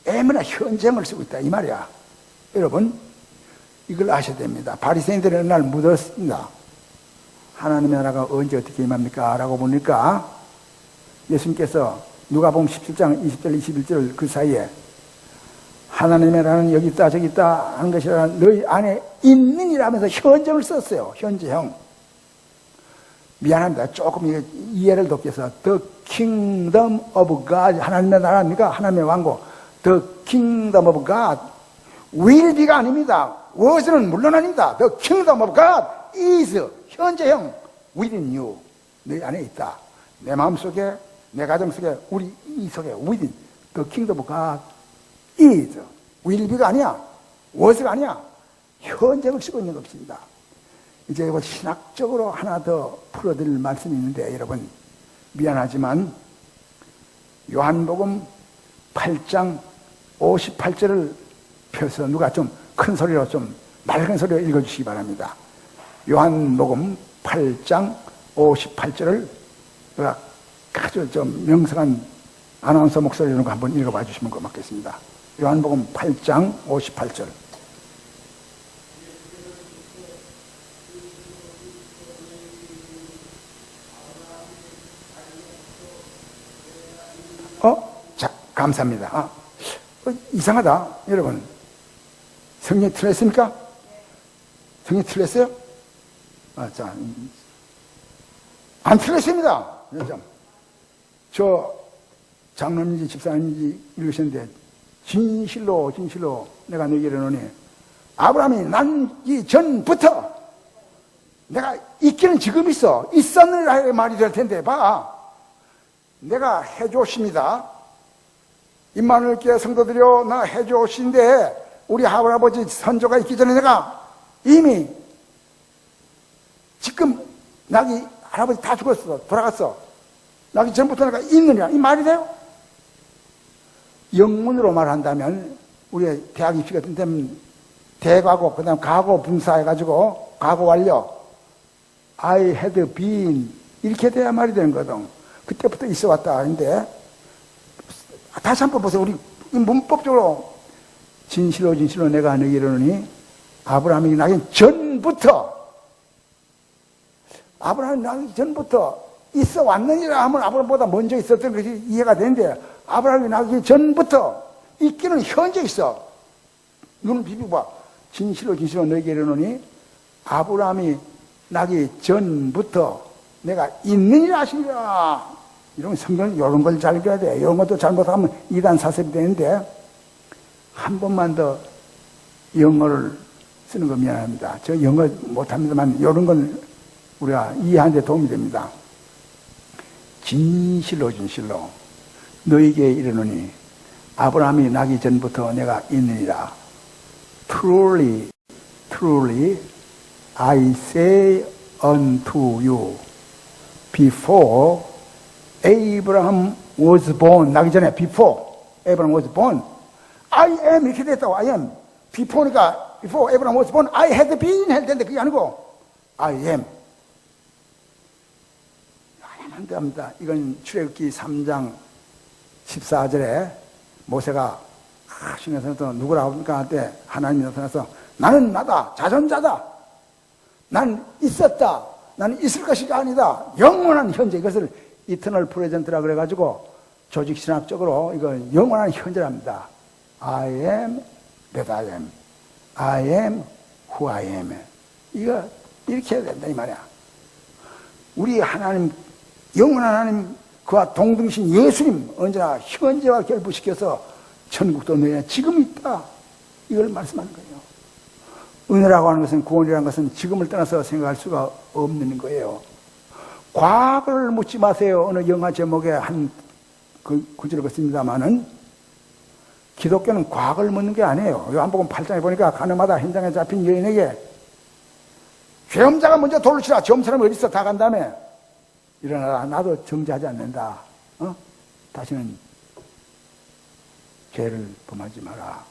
M이나 현재형을 쓰고 있다 이 말이야. 여러분 이걸 아셔야 됩니다. 바리새인들이 어느 날 묻었습니다. 하나님의 나라가 언제 어떻게 임합니까? 라고 보니까 예수님께서 누가복음 17장 20절 21절 그 사이에 하나님의 나라는 여기 있다 저기 있다 하는 것이라 너희 안에 있느니라면서 현재형을 썼어요. 현재형. 미안합니다. 조금 이해를 돕기 위해서 The Kingdom of God 하나님의 나라입니까? 하나님의 왕국 The Kingdom of God will be가 아닙니다. was는 물론 아닙니다. The Kingdom of God is 현재형 within you 너희 안에 있다. 내 마음속에 내 가정 속에 우리 이 속에 within The Kingdom of God is will be가 아니야. was가 아니야. 현재형을 쓰고 있는 것입니다. 이제 이거 신학적으로 하나 더 풀어드릴 말씀이 있는데 여러분 미안하지만 요한복음 8장 58절을 펴서 누가 좀 큰 소리로 좀 맑은 소리로 읽어주시기 바랍니다. 요한복음 8장 58절을 누가 아주 좀 명성한 아나운서 목소리로 한번 읽어봐 주시면 고맙겠습니다. 요한복음 8장 58절 자, 감사합니다. 이상하다, 여러분. 성경이 틀렸습니까? 성경이 틀렸어요? 자, 안 틀렸습니다. 저 장로님인지 집사님인지 읽으셨는데, 진실로 내가 너에게 이르노니, 아브라함이 난이 전부터 내가 있기는 지금 있었느니라 말이 될 텐데, 봐. 내가 해주십니다. 임마누엘 교회 성도들이여 나 해주신데 우리 할아버지 선조가 있기 전에 내가 이미 지금 나기 할아버지 다 죽었어. 돌아갔어. 나기 전부터 내가 있느냐 이 말이 돼요? 영문으로 말한다면 우리 대학 입시 같은 데는 대과거 그 다음 과거 분사해가지고 과거 완료 I had been 이렇게 돼야 말이 되는 거거든. 그때부터 있어 왔다 하는데 다시 한번 보세요. 우리 문법적으로 진실로 내가 너에게 이르노니 아브라함이 나기 전부터 아브라함이 나기 전부터 있어 왔느니라 하면 아브라함보다 먼저 있었던 것이 이해가 되는데 아브라함이 나기 전부터 있기는 현재 있어. 눈을 비비고 봐. 진실로 너에게 이르노니 아브라함이 나기 전부터 내가 있느니라 하시니라. 이런 성경 이런 걸 잘 읽어야 돼. 이런 것도 잘못하면 이단 사설이 되는데 한 번만 더 영어를 쓰는 거 미안합니다. 저 영어 못합니다만 이런 건 우리가 이해하는 데 도움이 됩니다. 진실로 너에게 이르노니 아브라함이 나기 전부터 내가 있느니라. Truly I say unto you before Abraham was born 나기 전에 before Abraham was born I am 이렇게 됐다고 I am before니까 before Abraham was born I had been 할 텐데 그게 아니고 I am 안 됩니다. 이건 출애굽기 3장 14절에 모세가 신의 선에서 누구라 합니까? 할 때 하나님이 나타나서 나는 나다 자전자다 난 있었다 나는 있을 것이 아니다 영원한 현재 이것을 이터널 프레젠트라 그래가지고 조직신학적으로 이걸 영원한 현재랍니다. I am that I am. I am who I am. 이거 이렇게 해야 된다 이 말이야. 우리 하나님 영원한 하나님 그와 동등신 예수님 언제나 현재와 결부시켜서 천국도 너희는 지금 있다 이걸 말씀하는 거예요. 은혜라고 하는 것은 구원이라는 것은 지금을 떠나서 생각할 수가 없는 거예요. 과거를 묻지 마세요. 어느 영화 제목에 한 구절을 봤습니다만은 기독교는 과거를 묻는 게 아니에요. 요한복음 8장에 보니까 가늠하다 현장에 잡힌 여인에게 죄험자가 먼저 돌을 치라. 죄없는 사람이 어디 있어? 다 간 다음에 일어나라. 나도 정죄하지 않는다. 다시는 죄를 범하지 마라.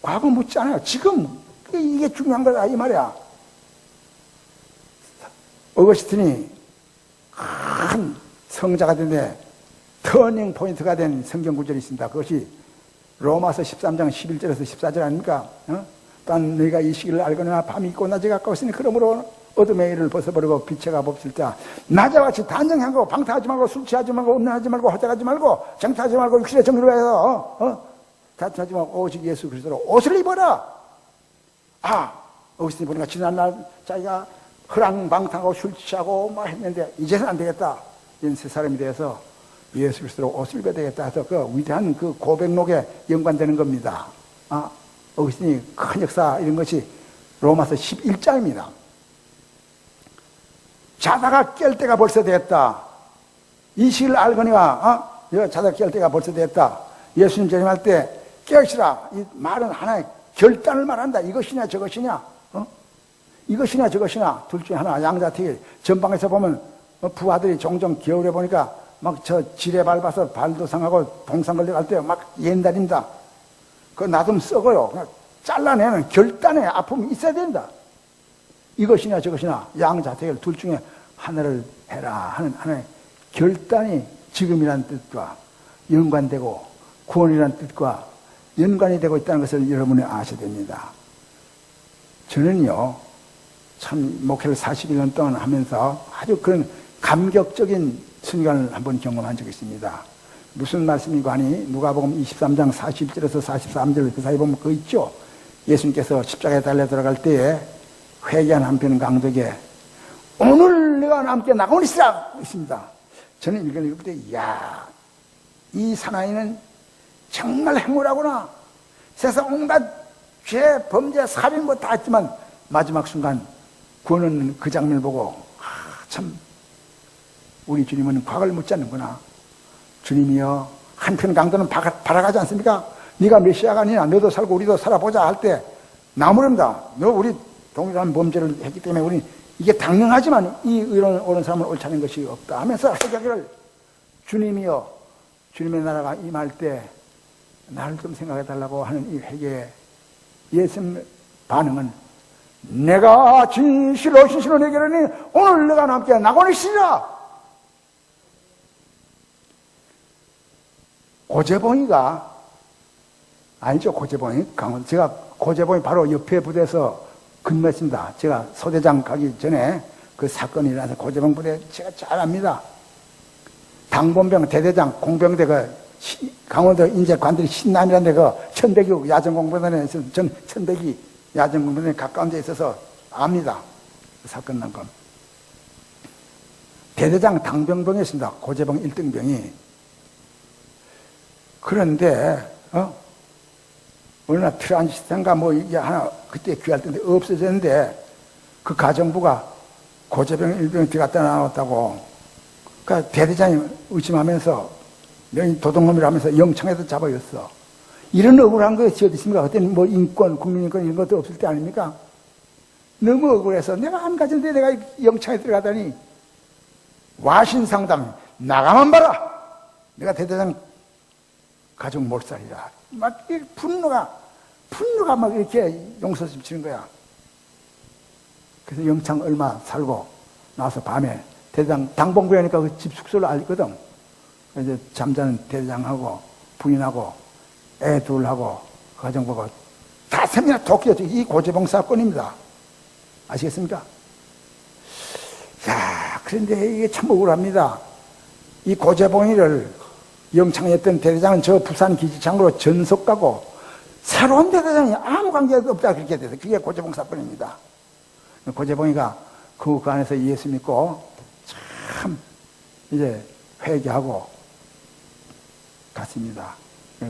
과거 묻지 않아요. 지금 이게 중요한 거다 이 말이야. 어거스틴이 큰 성자가 되는데 터닝 포인트가 된 성경 구절이 있습니다. 그것이 로마서 13장 11절에서 14절 아닙니까? 또한 너희가 이 시기를 알거니와 밤이 있고 낮이 가까웠으니 그러므로 어둠의 일을 벗어버리고 빛의 값 없을 자 낮과 같이 단정하고 방탕하지 말고 술 취하지 말고 음란하지 말고 허장하지 말고 정탈하지 말고 육신의 정의로 해서 다투하지 말고 오직 예수 그리스도로 옷을 입어라. 어거스틴이 보니까 지난날 자기가 허랑방탕하고 술 취하고 막 했는데 이제는 안 되겠다. 이런 새 사람이 되어서 예수 그리스도로 옷을 입어야 되겠다 해서 그 위대한 그 고백록에 연관되는 겁니다. 어거스틴이 큰 역사 이런 것이 로마서 11장입니다. 자다가 깰 때가 벌써 됐다. 이 시를 알거니와 자다가 깰 때가 벌써 됐다. 예수님 재림할 때 깨시라. 이 말은 하나의 결단을 말한다. 이것이냐 저것이냐, 이것이냐 저것이냐 둘 중에 하나. 양자택일. 전방에서 보면 부하들이 종종 겨울에 보니까 막 저 지뢰 밟아서 발도 상하고 동상 걸려갈 때 막 옛날입니다. 그거 놔두면 썩어요. 잘라내는 결단의 아픔이 있어야 된다. 이것이냐 저것이냐 양자택일 둘 중에 하나를 해라 하는 하나의 결단이 지금이라는 뜻과 연관되고 구원이라는 뜻과 연관이 되고 있다는 것을 여러분이 아셔야 됩니다. 저는요 참 목회를 41년 동안 하면서 아주 그런 감격적인 순간을 한번 경험한 적이 있습니다. 무슨 말씀이고 하니 누가복음 23장 40절에서 43절 그 사이 보면 그거 있죠. 예수님께서 십자가에 달려 들어갈 때에 회개한 한편 강독에 오늘 내가 함께 나가오니시라 있습니다. 저는 이걸 읽을 때 이야 이 사나이는 정말 행운하구나. 세상 온갖 죄, 범죄, 살인 뭐 다 했지만 마지막 순간 구원은 그 장면을 보고 참 우리 주님은 과거를 묻지 않는구나. 주님이여 한편 강도는 바라가지 않습니까? 네가 메시아가 아니냐 너도 살고 우리도 살아보자 할 때 나무랍니다. 너 우리 동일한 범죄를 했기 때문에 우리 이게 당연하지만 이 의로운 옳은 사람은 옳지 않은 것이 없다 하면서 회개하기를 주님이여 주님의 나라가 임할 때 나를 좀 생각해 달라고 하는 이 회개의 예수님 반응은 내가 진실로 진실로 내게 이르니 오늘 내가 함께 나고니시라. 고재봉이가 아니죠. 고재봉이 강원 제가 고재봉이 바로 옆에 부대에서 근무했습니다. 제가 소대장 가기 전에 그 사건이 일어나서 고재봉 부대 제가 잘 압니다. 당본병 대대장 공병대 강원도 인제관들이 신남이라는 데 그 천백이 야전공병단에 있어서 전 천백이 야전공병단에 가까운 데 있어서 압니다. 그 사건 난 건. 대대장 당병병이었습니다. 고재봉 1등병이. 그런데 어느 날 트란지스탄가 뭐 이게 하나 그때 귀할 때인데 없어졌는데 그 가정부가 고재병 1병이 들어갔다 나왔다고 그러니까 대대장이 의심하면서 너희 도둑놈이라면서 영창에서 잡아였어. 이런 억울한 것이 어디 있습니까? 그때는 뭐 인권, 국민인권 이런 것도 없을 때 아닙니까? 너무 억울해서 내가 안 가졌는데 내가 영창에 들어가다니 와신상담 나가만 봐라. 내가 대대장 가족 몰살이라. 막 분노가 막 이렇게 용서심 치는 거야. 그래서 영창 얼마 살고 나와서 밤에 대대장 당봉부여니까 그 집 숙소를 알거든. 이제 잠자는 대대장하고 부인하고 애 둘하고 가정 보고 다 세미나 도끼였죠. 이 고재봉 사건입니다. 아시겠습니까? 야, 그런데 이게 참 억울합니다. 이 고재봉이를 영창에 있던 대대장은 저 부산 기지창으로 전속 가고 새로운 대대장이 아무 관계도 없다 그렇게 돼서 그게 고재봉 사건입니다. 고재봉이가 그 안에서 예수 믿고 참 이제 회개하고 갔습니다.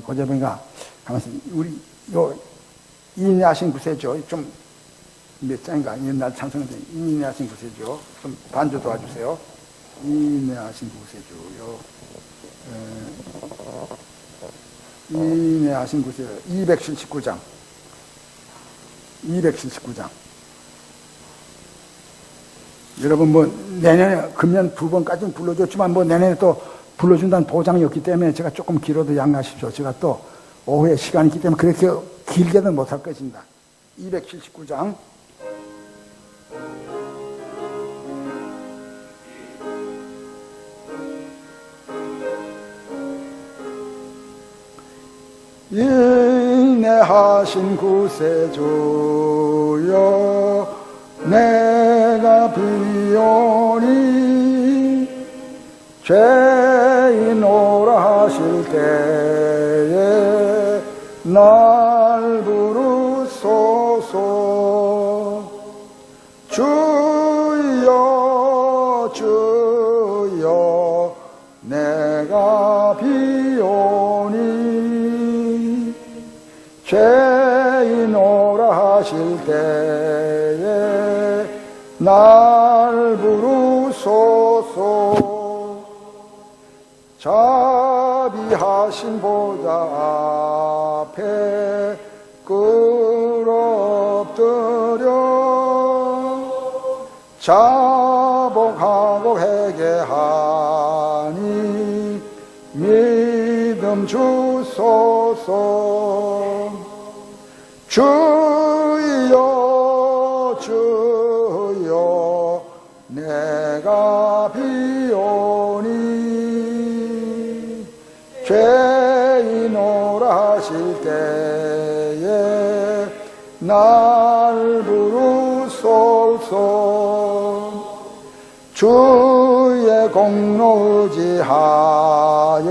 고재봉이가 가면서 우리 요 이인하신 구세주 좀 몇 장인가 옛날 찬송인데 이인하신 구세주 좀 반주 도와주세요. 이인하신 구세주요. 이인하신 구세주 279장 279장 여러분 뭐 내년에 금년 2번까지는 불러줬지만 뭐 내년에 또 불러준다는 보장이 없기 때문에 제가 조금 길어도 양해하십시오. 제가 또 오후에 시간이 있기 때문에 그렇게 길게는 못할 것입니다. 279장 인내하신 구세주여 내가 비오니 죄인오라 하실 때에 날 부르소서. 주여 주여 내가 비오니 죄인오라 하실 때에 날 부르소서. 자비하신 보좌 앞에 끌어엎드려 자복하고 회개하니 믿음 주소서. 주여 주여 내가 비오니 죄인오라 하실 때에 날 부르소서. 주의 공로 의지하여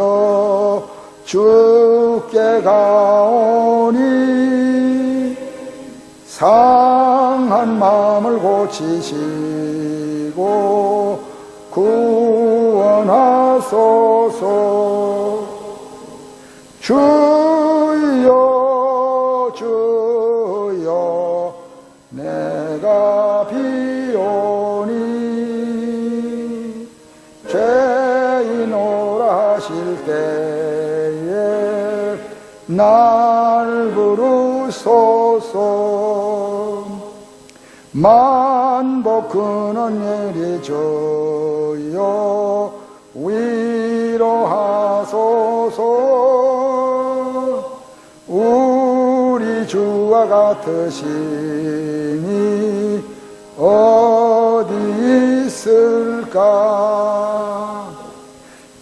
주께 가오니 상한 마음을 고치시고 구원하소서. 주여 주여 내가 비오니 죄인오라 하실 때에 날 부르소서. 만복 근원 예리 주여 위로하소서. 우리 주와 같으시니 어디 있을까.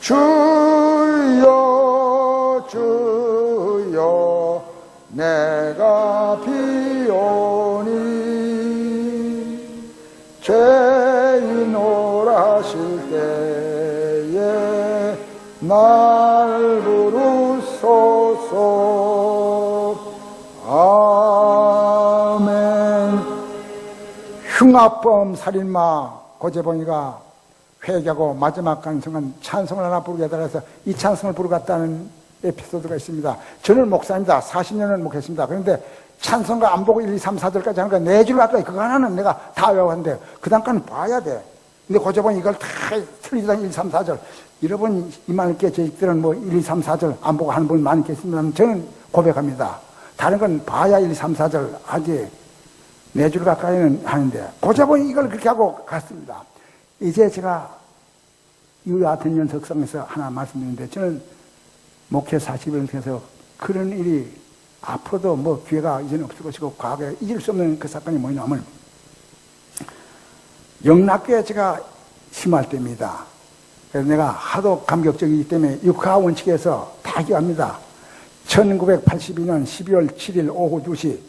주여 주여 내가 비오니 죄인오라 하실 때에 날 부르소서. 아멘. 흉악범 살인마 고재봉이가 회개하고 마지막 가는 순간 찬송을 하나 부르게 해달라서 이 찬송을 부르고 갔다는 에피소드가 있습니다. 저는 목사입니다. 40년을 목했습니다. 그런데 찬송가 안 보고 1, 2, 3, 4절까지 하는 거 4줄 가까이 그거 하나는 내가 다 외웠는데 그 다음까지는 봐야 돼. 근데 고재봉이 이걸 다 틀리다 1, 2, 3, 4절 여러분 이만하게 저희들은 뭐 1, 2, 3, 4절 안 보고 하는 분 많이 계십니다. 저는 고백합니다. 다른 건 봐야 1, 2, 3, 4절 하지 4줄 가까이는 하는데 고재봉이 이걸 그렇게 하고 갔습니다. 이제 제가 이 같은 연석성에서 하나 말씀드리는데 저는 목회 40을 통해서 그런 일이 앞으로도 뭐 기회가 이제는 없을 것이고 과거에 잊을 수 없는 그 사건이 뭐냐면 영락교에 제가 심할 때입니다. 그래서 내가 하도 감격적이기 때문에 육하 원칙에서 다 기억합니다. 1982년 12월 7일 오후 2시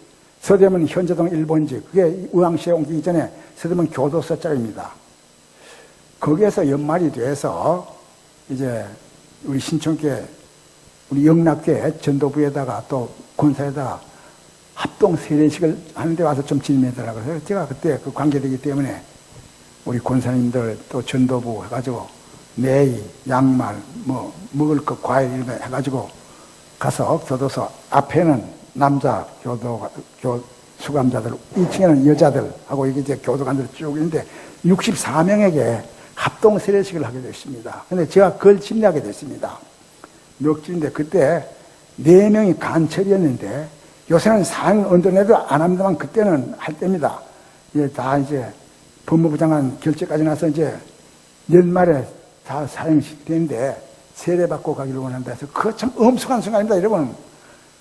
서대문 현재동 1번지 그게 의왕시에 옮기기 전에 서대문 교도소장입니다. 거기에서 연말이 돼서 이제 우리 신촌교회 우리 영락교회 전도부에다가 또 권사에다가 합동 세례식을 하는데 와서 좀 진행해달라고 해서 제가 그때 그 관계되기 때문에 우리 권사님들 또 전도부 해가지고 네이, 양말, 뭐 먹을 것 과일 이런 거 해가지고 가서 교도소 앞에는 남자 수감자들 2층에는 여자들하고 이게 이제 교도관들 쭉 있는데 64명에게 합동 세례식을 하게 됐습니다. 근데 제가 그걸 침례하게 됐습니다. 멱질인데 그때 4명이 간첩이었는데 요새는 사형 언도내도 안 합니다만 그때는 할 때입니다. 이제 다 이제 법무부 장관 결재까지 나서 이제 연말에 다 사형식 되는데 세례받고 가기를 원한다 해서 그거 참 엄숙한 순간입니다. 여러분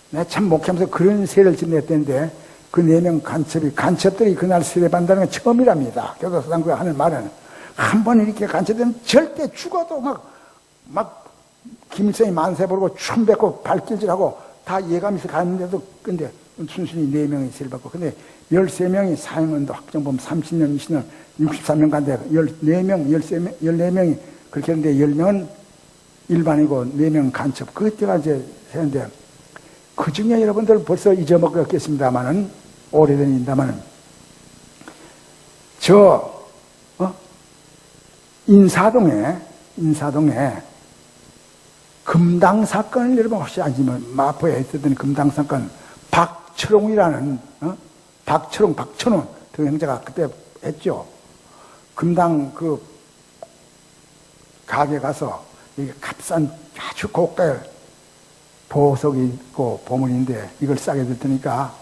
내가 참 목회하면서 그런 세례를 지냈는데 그 4명 간첩들이 그날 세례받는다는 건 처음이랍니다. 교도소장부가 하는 말은 한 번 이렇게 간첩되면 절대 죽어도 막 김일성이 만세 부르고 춤 뱉고 발길질하고 다 예감해서 갔는데도, 근데 순순히 4명이 세를 받고, 근데 13명이 사형언도 확정범 30년, 20년, 63년 간데 14명, 14명이 그렇게 했는데 10명은 일반이고 4명은 간첩. 그때가 이제 했는데, 그 중에 여러분들 벌써 잊어먹었겠습니다만은, 오래된 일입니다만은, 인사동에 금당 사건을 여러분 혹시 아시면 마포에 있었던 금당 사건, 박철웅이라는, 박천훈 그 형제가 그때 했죠. 금당 그 가게 가서 이게 값싼 아주 고가의 보석이 있고 보물인데 이걸 싸게 줄 테니까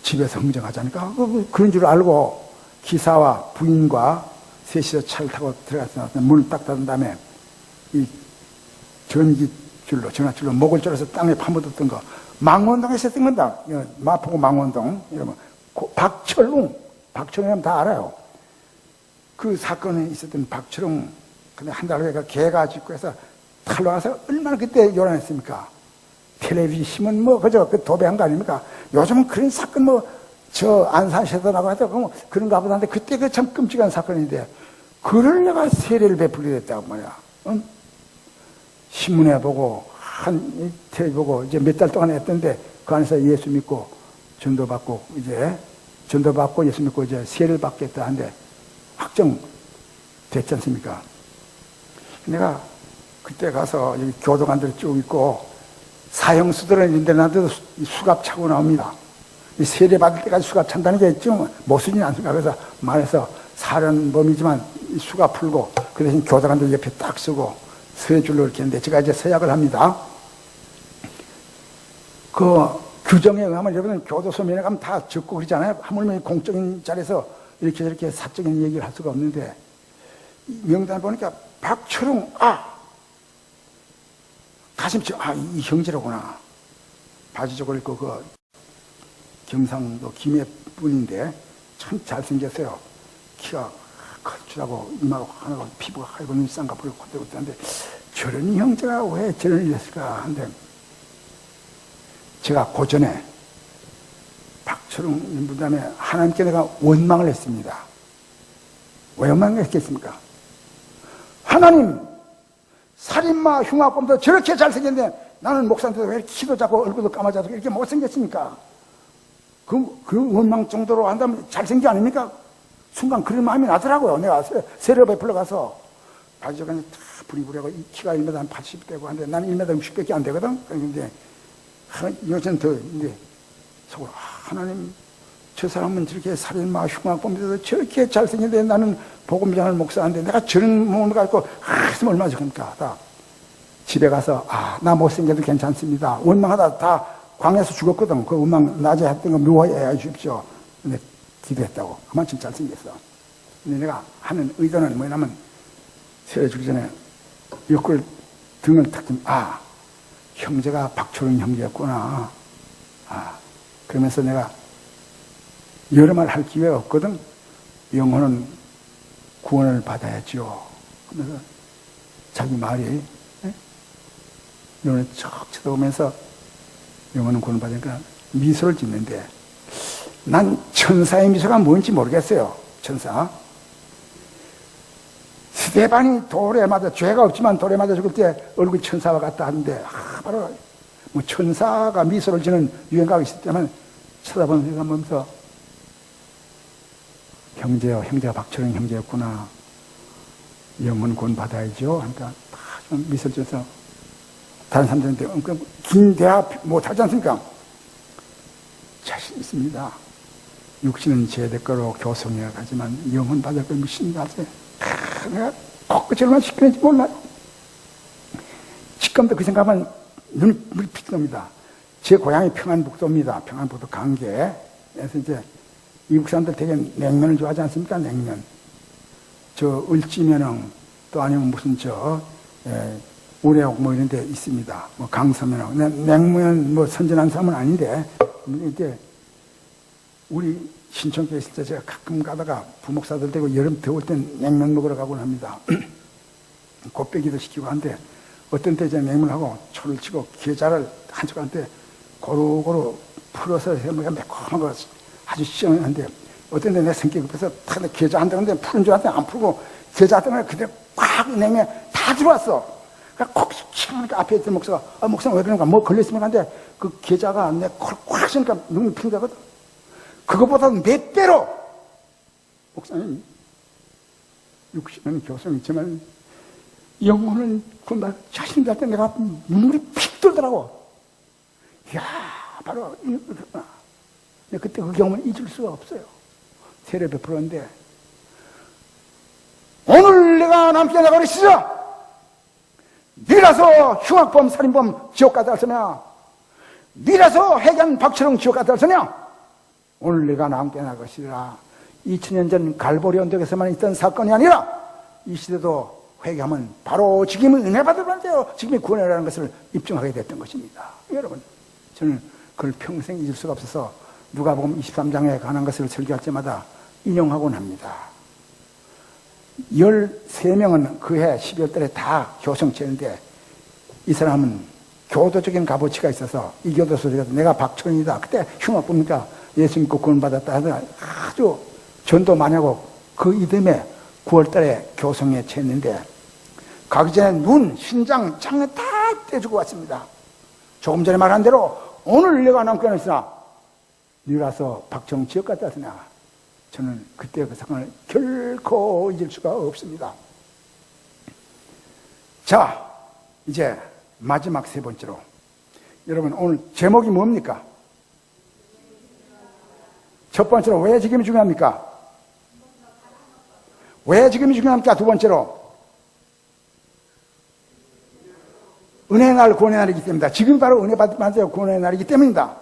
집에서 흥정하자니까 그런 줄 알고 기사와 부인과 셋이서 차를 타고 들어가서 문을 딱 닫은 다음에 이 전기줄로 전화줄로 목을 졸라서 땅에 파묻었던 거 망원동에서 쓴 건다. 마포구 망원동. 여러분 박철웅이라면 다 알아요. 그 사건에 있었던 박철웅, 근데 한 달 후에 개가 짖고 해서 탈로 와서 얼마나 그때 요란했습니까? 텔레비전 뭐 그저 그 도배한 거 아닙니까? 요즘은 그런 사건 저 안산시에서 나고 해도 그런가 보다 한데 그때 그 참 끔찍한 사건인데 그걸 내가 세례를 베풀게 됐다고 말이야. 응? 신문에 보고 텔레비 보고 이제 몇 달 동안 했던데 그 안에서 예수 믿고 전도받고 예수 믿고 이제 세례를 받겠다 한데 확정 됐지 않습니까? 내가 그때 가서 여기 교도관들이 쭉 있고 사형수들은 있는데 나한테도 수갑 차고 나옵니다. 이 세례 받을 때까지 수갑 찬다는 게 좀 모순이 않습니까? 그래서 말해서 살인범이지만 수갑 풀고 그 대신 교도관들 옆에 딱 쓰고 세 줄로 이렇게 했는데 제가 이제 서약을 합니다. 그 규정에 의하면 여러분 교도소 면에 가면 다 적고 그러잖아요. 하물며 공적인 자리에서 이렇게 저렇게 사적인 얘기를 할 수가 없는데 명단 보니까 박철웅 가슴치 이 형제로구나. 바지 저걸 입고 그 경상도 김해 분인데 참 잘생겼어요. 키가 커다고 이마가 하나고 피부가 하얗고 눈이 쌍가 보이고 콧대고 있는데 저런 형제가 왜 저런 일을 했을까 하는데 제가 고전에 박철웅 부담에 하나님께 내가 원망을 했습니다. 왜 원망을 했겠습니까? 하나님, 살인마 흉악범도 저렇게 잘생겼는데 나는 목사인데도 왜 키도 작고 얼굴도 까마져서 이렇게 못생겼습니까? 그 원망 정도로 한다면 잘생긴 게 아닙니까? 순간 그런 마음이 나더라고요. 내가 세례 베풀러 가서 바지가 다 부리부리하고 키가 1m 한 80대고 한데 나는 1m 60밖에 안 되거든. 그런데 요새는 더 이제 속으로 하나님 저 사람은 저렇게 살인마 흉악범인데도 저렇게 잘생긴데 나는 복음장을 목사인데 내가 저런 몸을 갖고 있으면 얼마나 좋습니까? 다 집에 가서 나 못생겨도 괜찮습니다. 원망하다 다 광야에서 죽었거든. 그 원망 낮에 했던 거 묘해 주십시오. 근데 기도했다고. 그만큼 잘생겼어. 근데 내가 하는 의도는 뭐냐면 세례 주기 전에 옆구리 등을 탁 좀 형제가 박철웅 형제였구나. 그러면서 내가 여러 말 할 기회가 없거든. 영혼은 구원을 받아야지요. 그러면서 자기 말이 눈을 척 쳐다보면서 영혼은 구원을 받으니까 미소를 짓는데 난 천사의 미소가 뭔지 모르겠어요. 천사. 스데반이 돌에 맞아 죄가 없지만 돌에 맞아 죽을 때 얼굴이 천사와 같다 하는데 바로 뭐 천사가 미소를 지는 유행가가 있었다면 쳐다보면서 형제가 박철웅 형제였구나. 영혼 구원 받아야죠. 그러니까 좀 미소를 지어서 다른 사람들한테 긴 대화 못하지 않습니까? 자신 있습니다. 육신은 제대거로 교성해야 하지만 영혼 받을 걸 믿습니다. 내가 콧끝이 얼마나 시끄러운지 몰라요. 지금도 그 생각하면 눈이 피게 납니다. 제 고향이 평안북도입니다. 평안북도 강계. 그래서 이제 이북 사람들 되게 냉면을 좋아하지 않습니까? 냉면. 저 을지면흥 또 아니면 무슨 우레옥 뭐 이런 데 있습니다. 뭐 강서면흥. 냉면 뭐 선전한 사람은 아닌데 이제 우리 신촌교회 있을 때 제가 가끔 가다가 부목사들 되고 여름 더울 땐 냉면 먹으러 가곤 합니다. 곱빼기도 시키고 한데 어떤 때 이제 맹물하고 초를 치고 계자를 한쪽한테 고루고루 풀어서 해먹으면 매콤한 거 아주 시원한데 어떤 때 내 성격이 급해서 탁 계자 한다는데 푸는 줄 알았더니 안 풀고 계자 때문에 그대로 꽉 내면 다 들어왔어. 그러니까 콕 치니까 앞에 있던 목사가 목사는 왜 그런가 뭐 걸렸으면 한데 그 계자가 내 코를 꽉 치니까 눈이 핑다거든. 그것보다 몇 배로 목사님 60년 교수님이지만 영혼을 군다 자신 갈 때 내가 눈물이 픽 돌더라고. 이야 바로 이거구나. 그때 그 경험을 잊을 수가 없어요. 세례 베풀었는데 오늘 내가 남편에 나가리시죠. 니라서 흉악범 살인범 지옥 가다 할서냐. 니라서 해견 박철웅 지옥 가다 할서냐. 오늘 내가 남편에 나가시리라. 2000년 전 갈보리 언덕에서만 있던 사건이 아니라 이 시대도 회개하면 바로 지금은 은혜 받으면서요 지금이 구원이라는 것을 입증하게 됐던 것입니다. 여러분 저는 그걸 평생 잊을 수가 없어서 누가복음 23장에 관한 것을 설교할 때마다 인용하곤 합니다. 13명은 그해 12월 달에 다 교성치는데 이 사람은 교도적인 값어치가 있어서 이 교도 소리가 내가 박철원이다. 그때 흉악범이니까 예수 믿고 구원받았다 하더라. 아주 전도 많이 하고 그 이듬해 9월 달에 교성에 채했는데 가기 전에 눈, 신장, 장에 다 떼주고 왔습니다. 조금 전에 말한 대로 오늘 내가 남겨놓 있으나 니라서 박정 지역 갔다 왔으나 저는 그때 그 사건을 결코 잊을 수가 없습니다. 자, 이제 마지막 세 번째로 여러분 오늘 제목이 뭡니까? 첫 번째로 왜 지금이 중요합니까? 왜 지금이 중요합니까? 두 번째로 은혜의 날, 구원의 날이기 때문이다. 지금 바로 은혜 받으면서 구원의 날이기 때문이다.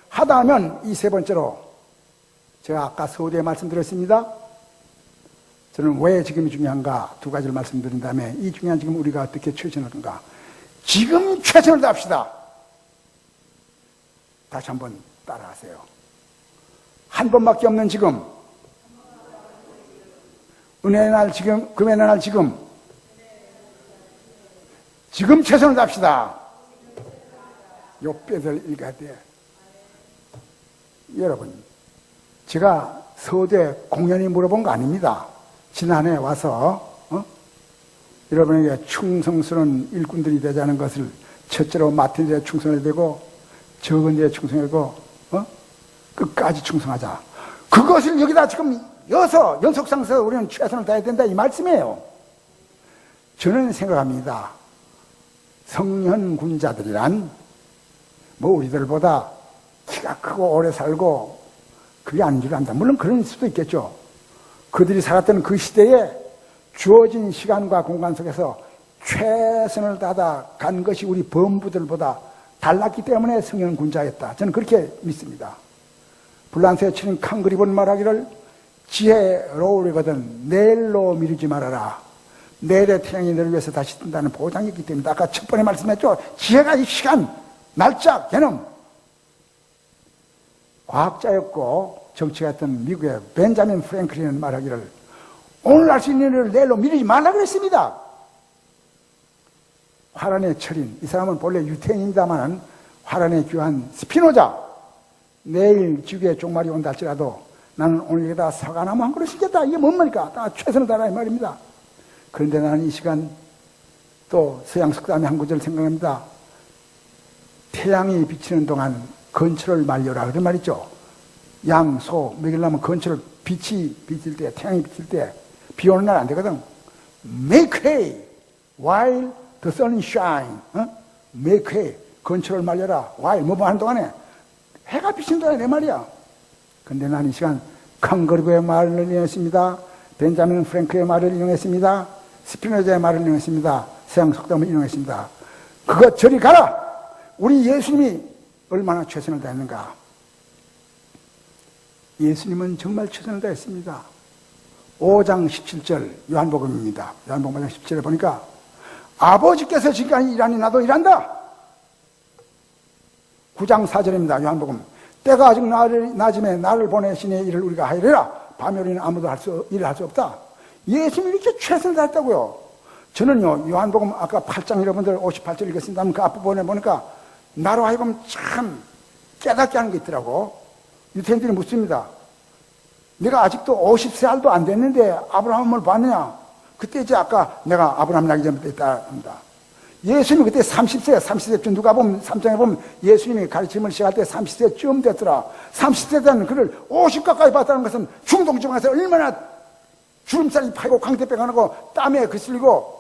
하다 하면 이 세 번째로 제가 아까 서두에 말씀드렸습니다. 저는 왜 지금이 중요한가 두 가지를 말씀드린 다음에 이 중요한 지금 우리가 어떻게 최선을 하는가. 지금 최선을 다합시다. 다시 한번 따라하세요. 한 번밖에 없는 지금, 은혜의 날 지금, 금혜의 날 지금, 지금 최선을 다합시다. 요 뼈들 읽어야 돼. 여러분, 제가 서대 공연히 물어본 거 아닙니다. 지난해 와서 여러분에게 충성스러운 일꾼들이 되자는 것을 첫째로 맡은 데에 충성을 되고 적은 데에 충성하고 끝까지 충성하자. 그것을 여기다 지금 여서 연속상서 우리는 최선을 다해야 된다 이 말씀이에요. 저는 생각합니다. 성현군자들이란 뭐 우리들보다 키가 크고 오래 살고 그게 아닌 줄 안다. 물론 그런 수도 있겠죠. 그들이 살았던 그 시대에 주어진 시간과 공간 속에서 최선을 다하다 간 것이 우리 범부들보다 달랐기 때문에 성현군자였다. 저는 그렇게 믿습니다. 불란서에 치는 칸그리본 말하기를 지혜로우려거든 내일로 미루지 말아라. 내일의 태양이 너를 위해서 다시 뜬다는 보장이 있기 때문에 아까 첫 번에 말씀했죠. 지혜가 이 시간, 날짜, 개념. 과학자였고 정치가였던 미국의 벤자민 프랭클린은 말하기를 오늘 할 수 있는 일을 내일로 미루지 말라 그랬습니다. 화란의 철인, 이 사람은 본래 유태인입니다만 화란의 귀한 스피노자. 내일 지구에 종말이 온다 할지라도 나는 오늘 여기다 사과나무 한 그릇 심겠다. 이게 뭔 말입니까? 다 최선을 다하라 이 말입니다. 그런데 나는 이 시간 또 서양 석담의 한 구절 생각합니다. 태양이 비치는 동안 건초를 말려라. 그런 말 있죠. 양, 소 먹이려면 건초를 빛이 비칠 때, 태양이 비칠 때, 비 오는 날 안 되거든. Make hay while the sun shine. Make hay. 건초를 말려라. while 뭐 하는 동안에 해가 비친다 내 말이야. 근데 나는 이 시간 칸거리고의 말을 이용했습니다. 벤자민 프랭크의 말을 이용했습니다. 스피노자의 말을 이용했습니다. 서양 속담을 이용했습니다. 그거 저리 가라. 우리 예수님이 얼마나 최선을 다했는가. 예수님은 정말 최선을 다했습니다. 5장 17절 요한복음입니다. 요한복음 5장 17절에 보니까 아버지께서 지금까지 일하니 나도 일한다. 9장 4절입니다. 요한복음. 때가 아직 낮음에 나를 보내시니 이를 우리가 하리라. 밤에 우리는 아무도 일을 할 수 없다. 예수님이 이렇게 최선을 다했다고요. 저는요, 요한복음 아까 8장 여러분들 58절 읽었습니다만 그 앞부분에 보니까 나로 하여금 참 깨닫게 하는 게 있더라고. 유태인들이 묻습니다. 내가 아직도 50살도 안 됐는데 아브라함을 봤느냐? 그때 이제 아까 내가 아브라함 나기 전부터 있다 합니다. 예수님이 그때 30세쯤 누가 보면 3장에 보면 예수님이 가르침을 시작할 때 30세쯤 됐더라. 30세 된 그를 50 가까이 봤다는 것은 중동지방에서 얼마나 주름살이 파이고 광대뼈가 나고 땀에 거슬리고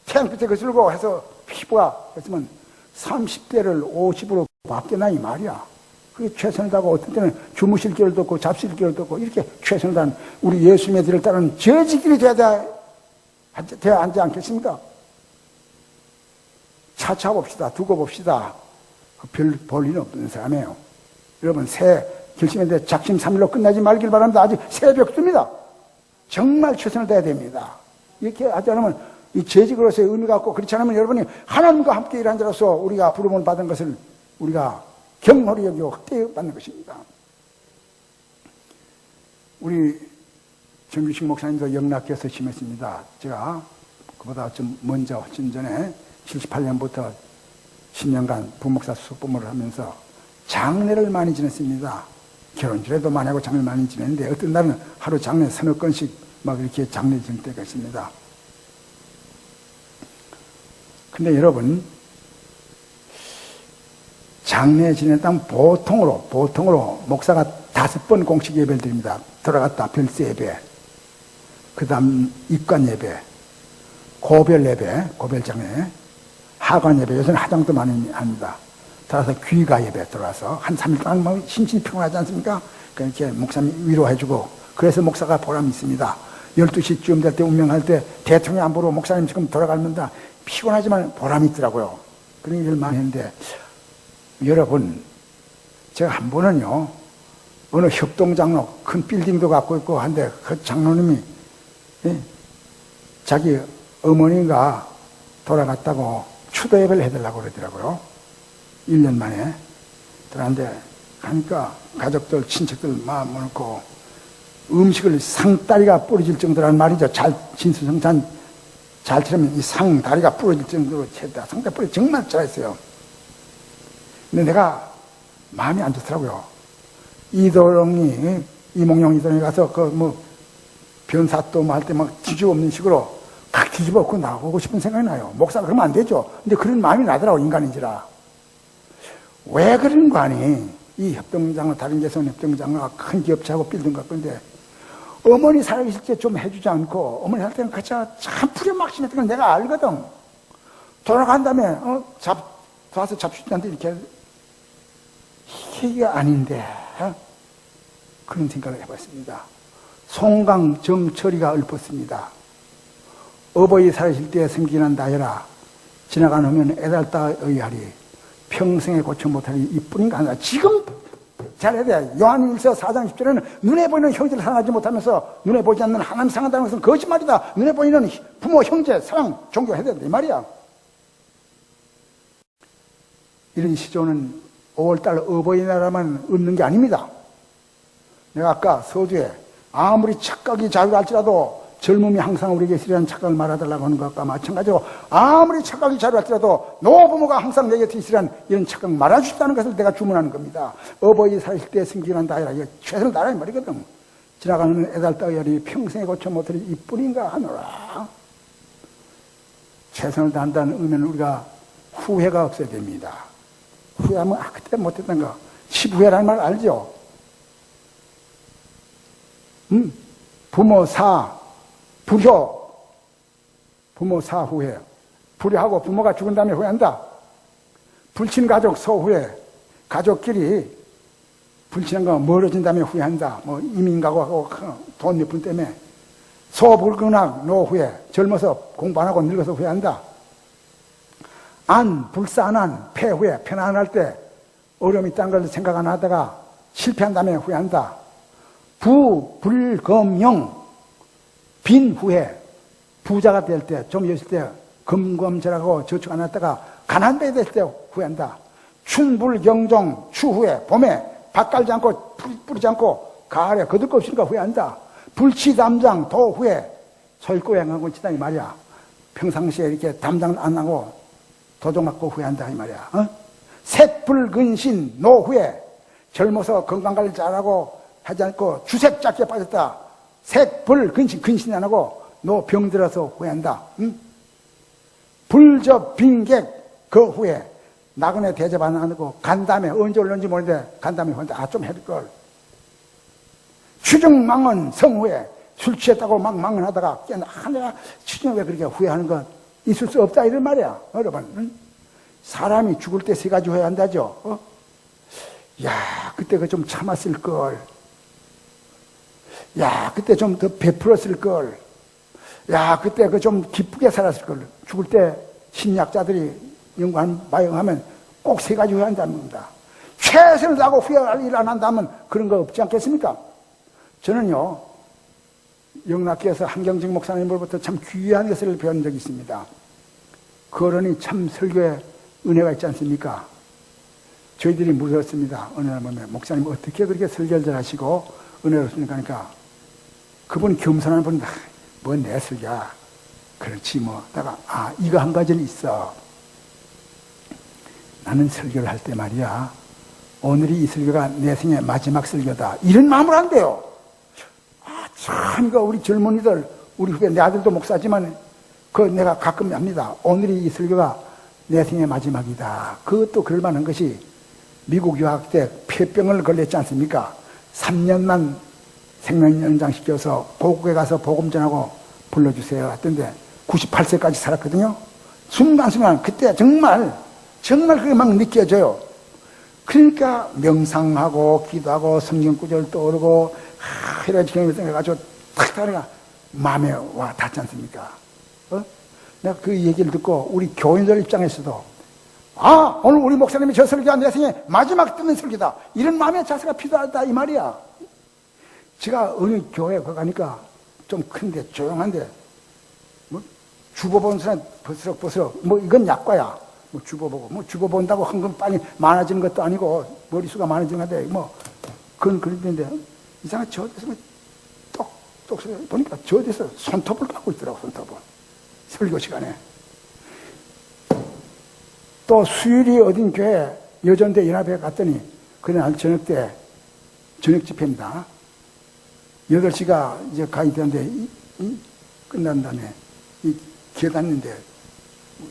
태양빛에 거슬리고 해서 피부가 했으면 30대를 50으로 바뀌나 이 말이야. 그게 최선을 다하고 어떤 때는 주무실 길도 없고 잡실 길도 없고 이렇게 최선을 다한 우리 예수님의 뒤를 따르는 저지길이 돼야 하지 않겠습니까? 찾아봅시다. 두고 봅시다. 별 볼일 없는 사람이에요. 여러분 새 결심인데 작심삼일로 끝나지 말길 바랍니다. 아직 새벽입니다. 정말 최선을 다해야 됩니다. 이렇게 하지 않으면 이 재직으로서의 의미가 없고 그렇지 않으면 여러분이 하나님과 함께 일한 자로서 우리가 부름을 받은 것을 우리가 경홀히 여기고 헛되이 받는 것입니다. 우리 정규식 목사님도 영락교에서 심했습니다. 제가 그보다 좀 먼저 훨씬 전에 78년부터 10년간 부목사 수석부모를 하면서 장례를 많이 지냈습니다. 결혼주례도 많이 하고 장례를 많이 지냈는데 어떤 날은 하루 장례 서너 건씩 막 이렇게 장례 지낼 때가 있습니다. 근데 여러분 장례 지냈다면 보통으로 목사가 5번 공식 예배를 드립니다. 돌아갔다 별세 예배, 그 다음 입관 예배, 고별 예배, 고별장례, 하관 예배, 요새는 화장도 많이 합니다. 따라서 귀가 예배 들어와서 한 3일 동안 뭐 심신이 피곤하지 않습니까? 그러니까 이렇게 목사님 위로해주고, 그래서 목사가 보람이 있습니다. 12시쯤 될 때 운명할 때 대통령 안 보러 목사님 지금 돌아갑니다. 피곤하지만 보람이 있더라고요. 그런 일을 많이 했는데, 여러분, 제가 한 번은요, 어느 협동장로 큰 빌딩도 갖고 있고 한데 그 장로님이 자기 어머니가 돌아갔다고 추도 예배를 해달라고 그러더라고요. 1년 만에. 그런데 가니까 가족들, 친척들 마음 먹고 음식을 상다리가 부러질 정도란 말이죠. 진수성찬 잘 치려면 이 상다리가 부러질 정도로 채다. 상다리 부러지 정말 잘했어요. 근데 내가 마음이 안 좋더라고요. 이몽룡 이도령이 가서 변사또 할 때 막 뒤집어 없는 식으로 각 뒤집어 엎고 나오고 싶은 생각이 나요. 목사가 그러면 안 되죠. 근데 그런 마음이 나더라고, 인간인지라. 왜 그런 거 아니? 이 협동장로, 다른 개선 협동장로가 큰 기업체하고 빌딩 갖고인데 어머니 살아계실 때 좀 해주지 않고, 어머니 할 때는 같이 참 부려막심했던 걸 내가 알거든. 돌아간 다음에 와서 잡수지한테 이렇게, 이게 아닌데 그런 생각을 해봤습니다. 송강 정철이가 읊었습니다. 어버이 살아실 때 섬기는 나여라, 지나간 후면 애달다 의하리, 평생에 고쳐 못하리, 이뿐인가 하나. 지금 잘해야 돼. 요한일서 4장 10절에는 눈에 보이는 형제를 사랑하지 못하면서 눈에 보이지 않는 하나님 사랑한다는 것은 거짓말이다. 눈에 보이는 부모, 형제, 사랑, 존경해야 된다 이 말이야. 이런 시조는 5월달 어버이날에만 얻는 게 아닙니다. 내가 아까 서두에 아무리 착각이 자유할지라도 젊음이 항상 우리에게 있으리라는 착각을 말해달라고 하는 것과 마찬가지로, 아무리 착각이 자유할지라도 노부모가 항상 내 곁에 있으리라는 이런 착각 말아주시다는 것을 내가 주문하는 겁니다. 어버이 살실 때 승진한 다이라, 이거 최선을 다하라 이 말이거든. 지나가는 애달따위하리, 평생에 고쳐 못하리, 이뿐인가 하노라. 최선을 다한다는 의미는 우리가 후회가 없어야 됩니다. 후회하면 그때 못했던 거, 치부회라는 말 알죠? 부모 사, 불효, 부모 사 후회. 불효하고 부모가 죽은 다음에 후회한다. 불친 가족 소후회. 가족끼리 불친한 거 멀어진 다음에 후회한다. 이민 가고 돈 몇 푼 때문에. 소불근학 노후회. 젊어서 공부 안 하고 늙어서 후회한다. 불쌍한 폐후회. 편안할 때 어려움이 있다는 걸 생각 안 하다가 실패한 다음에 후회한다. 불검용, 빈 후회. 부자가 될 때, 좀 있을 때 검검절하고 저축 안 했다가 가난하게 될 때 후회한다. 춘불경종, 추후회. 봄에 밭 깔지 않고 뿌리지 않고 가을에 거둘 거 없으니까 후회한다. 불치담장, 도후회. 소일고양하고 치다 이 말이야. 평상시에 이렇게 담당 안 하고 도둑 맞고 후회한다 이 말이야. 색불근신 노후에 젊어서 건강관리 잘하고 하지 않고 주색 작게 빠졌다. 색불근신 근신 안 하고 노 병들어서 후회한다. 불접빈객 그 후에 나그네 대접 안 하고 간담회 언제 올는지 모르는데 간담회 혼자 좀 해둘걸. 추정망언 성후에 술 취했다고 막 망언하다가 내가 추정 왜 그렇게 후회하는 건 있을 수 없다 이런 말이야. 여러분 사람이 죽을 때 세 가지 후회한다죠. 야 그때 그 좀 참았을 걸. 야 그때 좀 더 베풀었을 걸. 야 그때 그 좀 기쁘게 살았을 걸. 죽을 때 신약자들이 연구한 바용하면 꼭 세 가지 후회한다는 겁니다. 최선을 다하고 후회할 일 안 한다면 그런 거 없지 않겠습니까? 저는요 영락교에서 한경직 목사님으로부터 참 귀한 것을 배운 적이 있습니다. 그러니 참 설교에 은혜가 있지 않습니까? 저희들이 물었습니다. 어느 날 보면 목사님 어떻게 그렇게 설교를 잘하시고 은혜롭습니까? 그러니까 그분 겸손한 분은 뭐 내 설교야 그렇지 뭐. 다가 이거 한 가지는 있어. 나는 설교를 할 때 말이야 오늘이 이 설교가 내 생의 마지막 설교다 이런 마음으로 한대요. 참 이거 우리 젊은이들 우리 후배 내 아들도 목사지만 그 내가 가끔 합니다. 오늘이 이 설교가 내 생의 마지막이다. 그것도 그럴만한 것이 미국 유학 때 폐병을 걸렸지 않습니까? 3년만 생명 연장시켜서 보국에 가서 복음 전하고 불러주세요 했던데 98세까지 살았거든요. 순간순간 그때 정말 그게 막 느껴져요. 그러니까 명상하고 기도하고 성경 구절 떠오르고 이런 경험을 생각해가지고 탁 다리가 마음에 와 닿지 않습니까? 내가 그 얘기를 듣고 우리 교인들 입장에서도 오늘 우리 목사님이 저 설교가 내 생에 마지막 듣는 설교다 이런 마음의 자세가 필요하다 이 말이야. 제가 어느 교회에 가니까 좀 큰데 조용한데 뭐 주보 보는 사람 버스럭버스럭 뭐 이건 약과야. 뭐 주보 보고 뭐 주보 본다고 황금 빨리 많아지는 것도 아니고 머리수가 많아지는 건데 뭐 그건 그런데 이상하게 저 데서 똑똑 보니까 저 데서 손톱을 갖고 있더라고. 손톱을 설교 시간에. 또 수요일이 어딘 교회 여전대 연합회에 갔더니 그날 저녁 때 저녁 집회입니다. 8시가 이제 가야 되는데 끝난 다음에 기어다니는데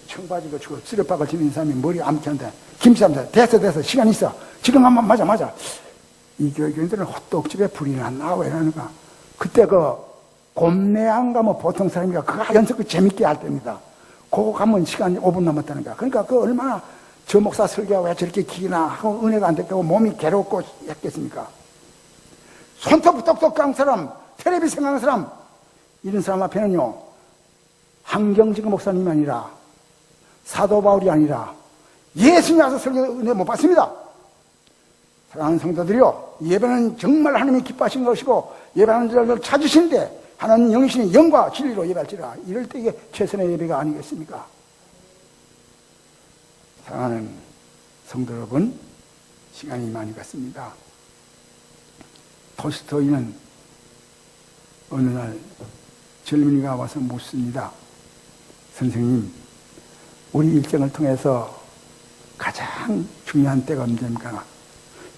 청바지 거치고 쓰레박을 지닌 사람이 머리 암캐는데 김치삼사 됐어 시간 있어 지금 한번 맞아 이 교인들은 호떡집에 불이 났나 왜 이러는가. 그때 그 곰내안가 뭐 보통 사람이가 그거 연습 재밌게 할 때입니다. 그거 가면 시간 5분 남았다는 거야. 그러니까 그 얼마나 저 목사 설교가 왜 저렇게 기나 하고 은혜가 안 됐다고 몸이 괴롭고 했겠습니까? 손톱 똑똑한 사람, 텔레비 생각하는 사람, 이런 사람 앞에는요 한경직 목사님이 아니라 사도 바울이 아니라 예수님이 와서 설교 은혜 못 받습니다. 사랑하는 성도들이요, 예배는 정말 하나님이 기뻐하신 것이고 예배하는 자를 찾으시는데 하나님 영이시니 영과 진리로 예배할지라. 이럴 때 이게 최선의 예배가 아니겠습니까? 사랑하는 성도 여러분, 시간이 많이 갔습니다. 톨스토이는 어느 날 젊은이가 와서 묻습니다. 선생님, 우리 일생을 통해서 가장 중요한 때가 언제입니까?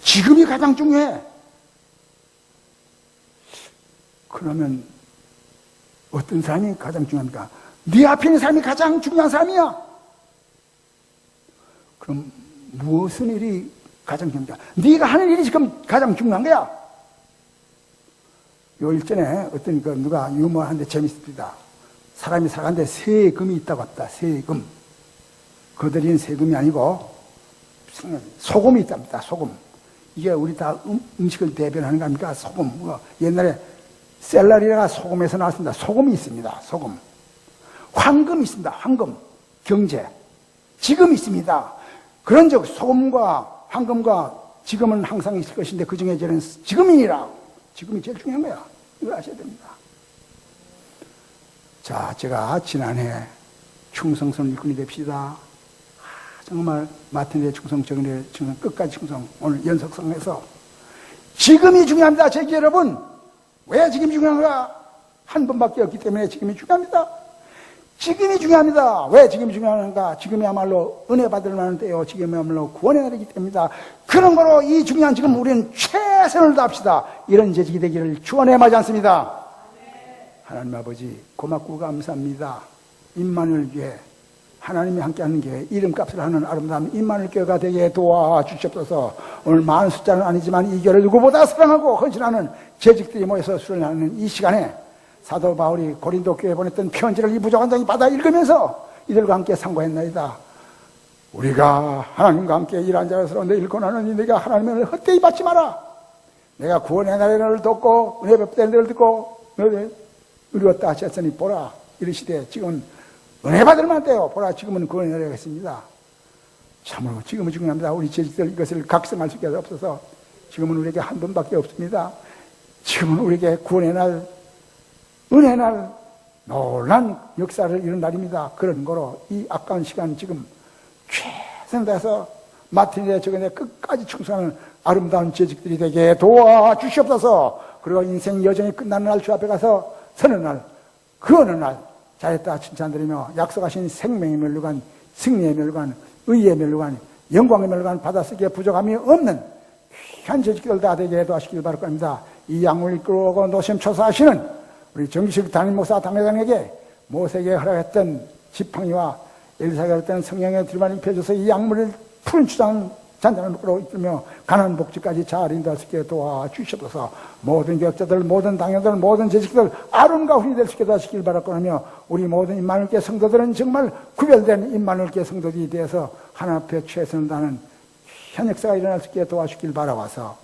지금이 가장 중요해. 그러면 어떤 사람이 가장 중요합니까? 네 앞에 있는 사람이 가장 중요한 사람이야. 그럼 무슨 일이 가장 중요합니까? 네가 하는 일이 지금 가장 중요한 거야. 요 일전에 어떤 누가 유머한데 재밌습니다. 사람이 살아가는데 세금이 있다고 합니다. 세금. 거들인 세금이 아니고 소금이 있답니다. 소금. 이게 우리 다 음식을 대변하는 거 아닙니까? 소금. 옛날에 셀러리가 소금에서 나왔습니다. 소금이 있습니다. 소금. 황금이 있습니다. 황금. 경제. 지금이 있습니다. 그런즉 소금과 황금과 지금은 항상 있을 것인데 그 중에 저는 지금이니라. 지금이 제일 중요한 거야. 이걸 아셔야 됩니다. 자, 제가 지난해 충성스러운 일꾼이 됩시다. 정말 맡은 데 충성, 적은 데 충성, 끝까지 충성. 오늘 연속성에서 지금이 중요합니다. 제기 여러분. 왜 지금이 중요한가? 한 번밖에 없기 때문에 지금이 중요합니다. 지금이 중요합니다. 왜 지금이 중요한가? 지금이야말로 은혜 받을 만한 때요. 지금이야말로 구원의 날이기 때문이다. 그런 거로 이 중요한 지금 우리는 최선을 다합시다. 이런 재직이 되기를 주원해 마지 않습니다. 하나님 아버지 고맙고 감사합니다. 임마누엘 교회, 하나님이 함께하는 교회, 이름값을 하는 아름다운 임마누엘 교회가 되게 도와주시옵소서. 오늘 많은 숫자는 아니지만 이 교회를 누구보다 사랑하고 헌신하는 재직들이 모여서 수련하는 이 시간에 사도 바울이 고린도 교회에 보냈던 편지를 이 부족한 장이 받아 읽으면서 이들과 함께 상고했나이다. 우리가 하나님과 함께 일한 자로서 내 일권하느니 내가 하나님의 은혜를 헛되이 받지 마라. 내가 구원의 날을 돕고 은혜 베푸는 데를 듣고 너를 이루었다 하셨으니 보라 이르시되 지금은 은혜 받을 만한 때요. 보라 지금은 구원의 날이 겠습니다. 참으로 지금은 중요합니다. 우리 재직들 이것을 각성할 수 있게 없어서 지금은 우리에게 한 번밖에 없습니다. 지금은 우리에게 구원의 날, 은혜의 날, 놀란 역사를 이룬 날입니다. 그런 거로 이 아까운 시간 지금 최선을 다해서 마틴의 적은에 끝까지 충성하는 아름다운 재직들이 되게 도와주시옵소서. 그리고 인생 여정이 끝나는 날 주 앞에 가서 서는 날, 그 어느 날 잘했다 칭찬드리며 약속하신 생명의 멸류관, 승리의 멸류관, 의의 멸류관, 영광의 멸류관 받아쓰기에 부족함이 없는 귀한 재직들 다 되게 도와주시길 바랄 겁니다. 이 양을 이끌고 노심초사하시는 우리 정기식 담임 목사 당회장에게 모세에게 허락했던 지팡이와 엘리사에게 허락했던 성령의 드리만을 펴줘서 이 약물을 푸른 주장 잔잔을 먹고 이끌며 가난 복지까지 잘 인도할 수 있게 도와주시옵소서. 모든 교역자들, 모든 당회들, 모든 재직들 아름가훈이 될 수 있게 도와주시길 바랄까 하며 우리 모든 임마누엘교회 성도들은 정말 구별된 임마누엘교회 성도들이 되어서 하나님 앞에 최선을 다하는 현 역사가 일어날 수 있게 도와주시길 바라와서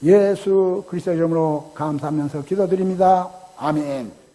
예수 그리스도 이름으로 감사하면서 기도드립니다. 아멘.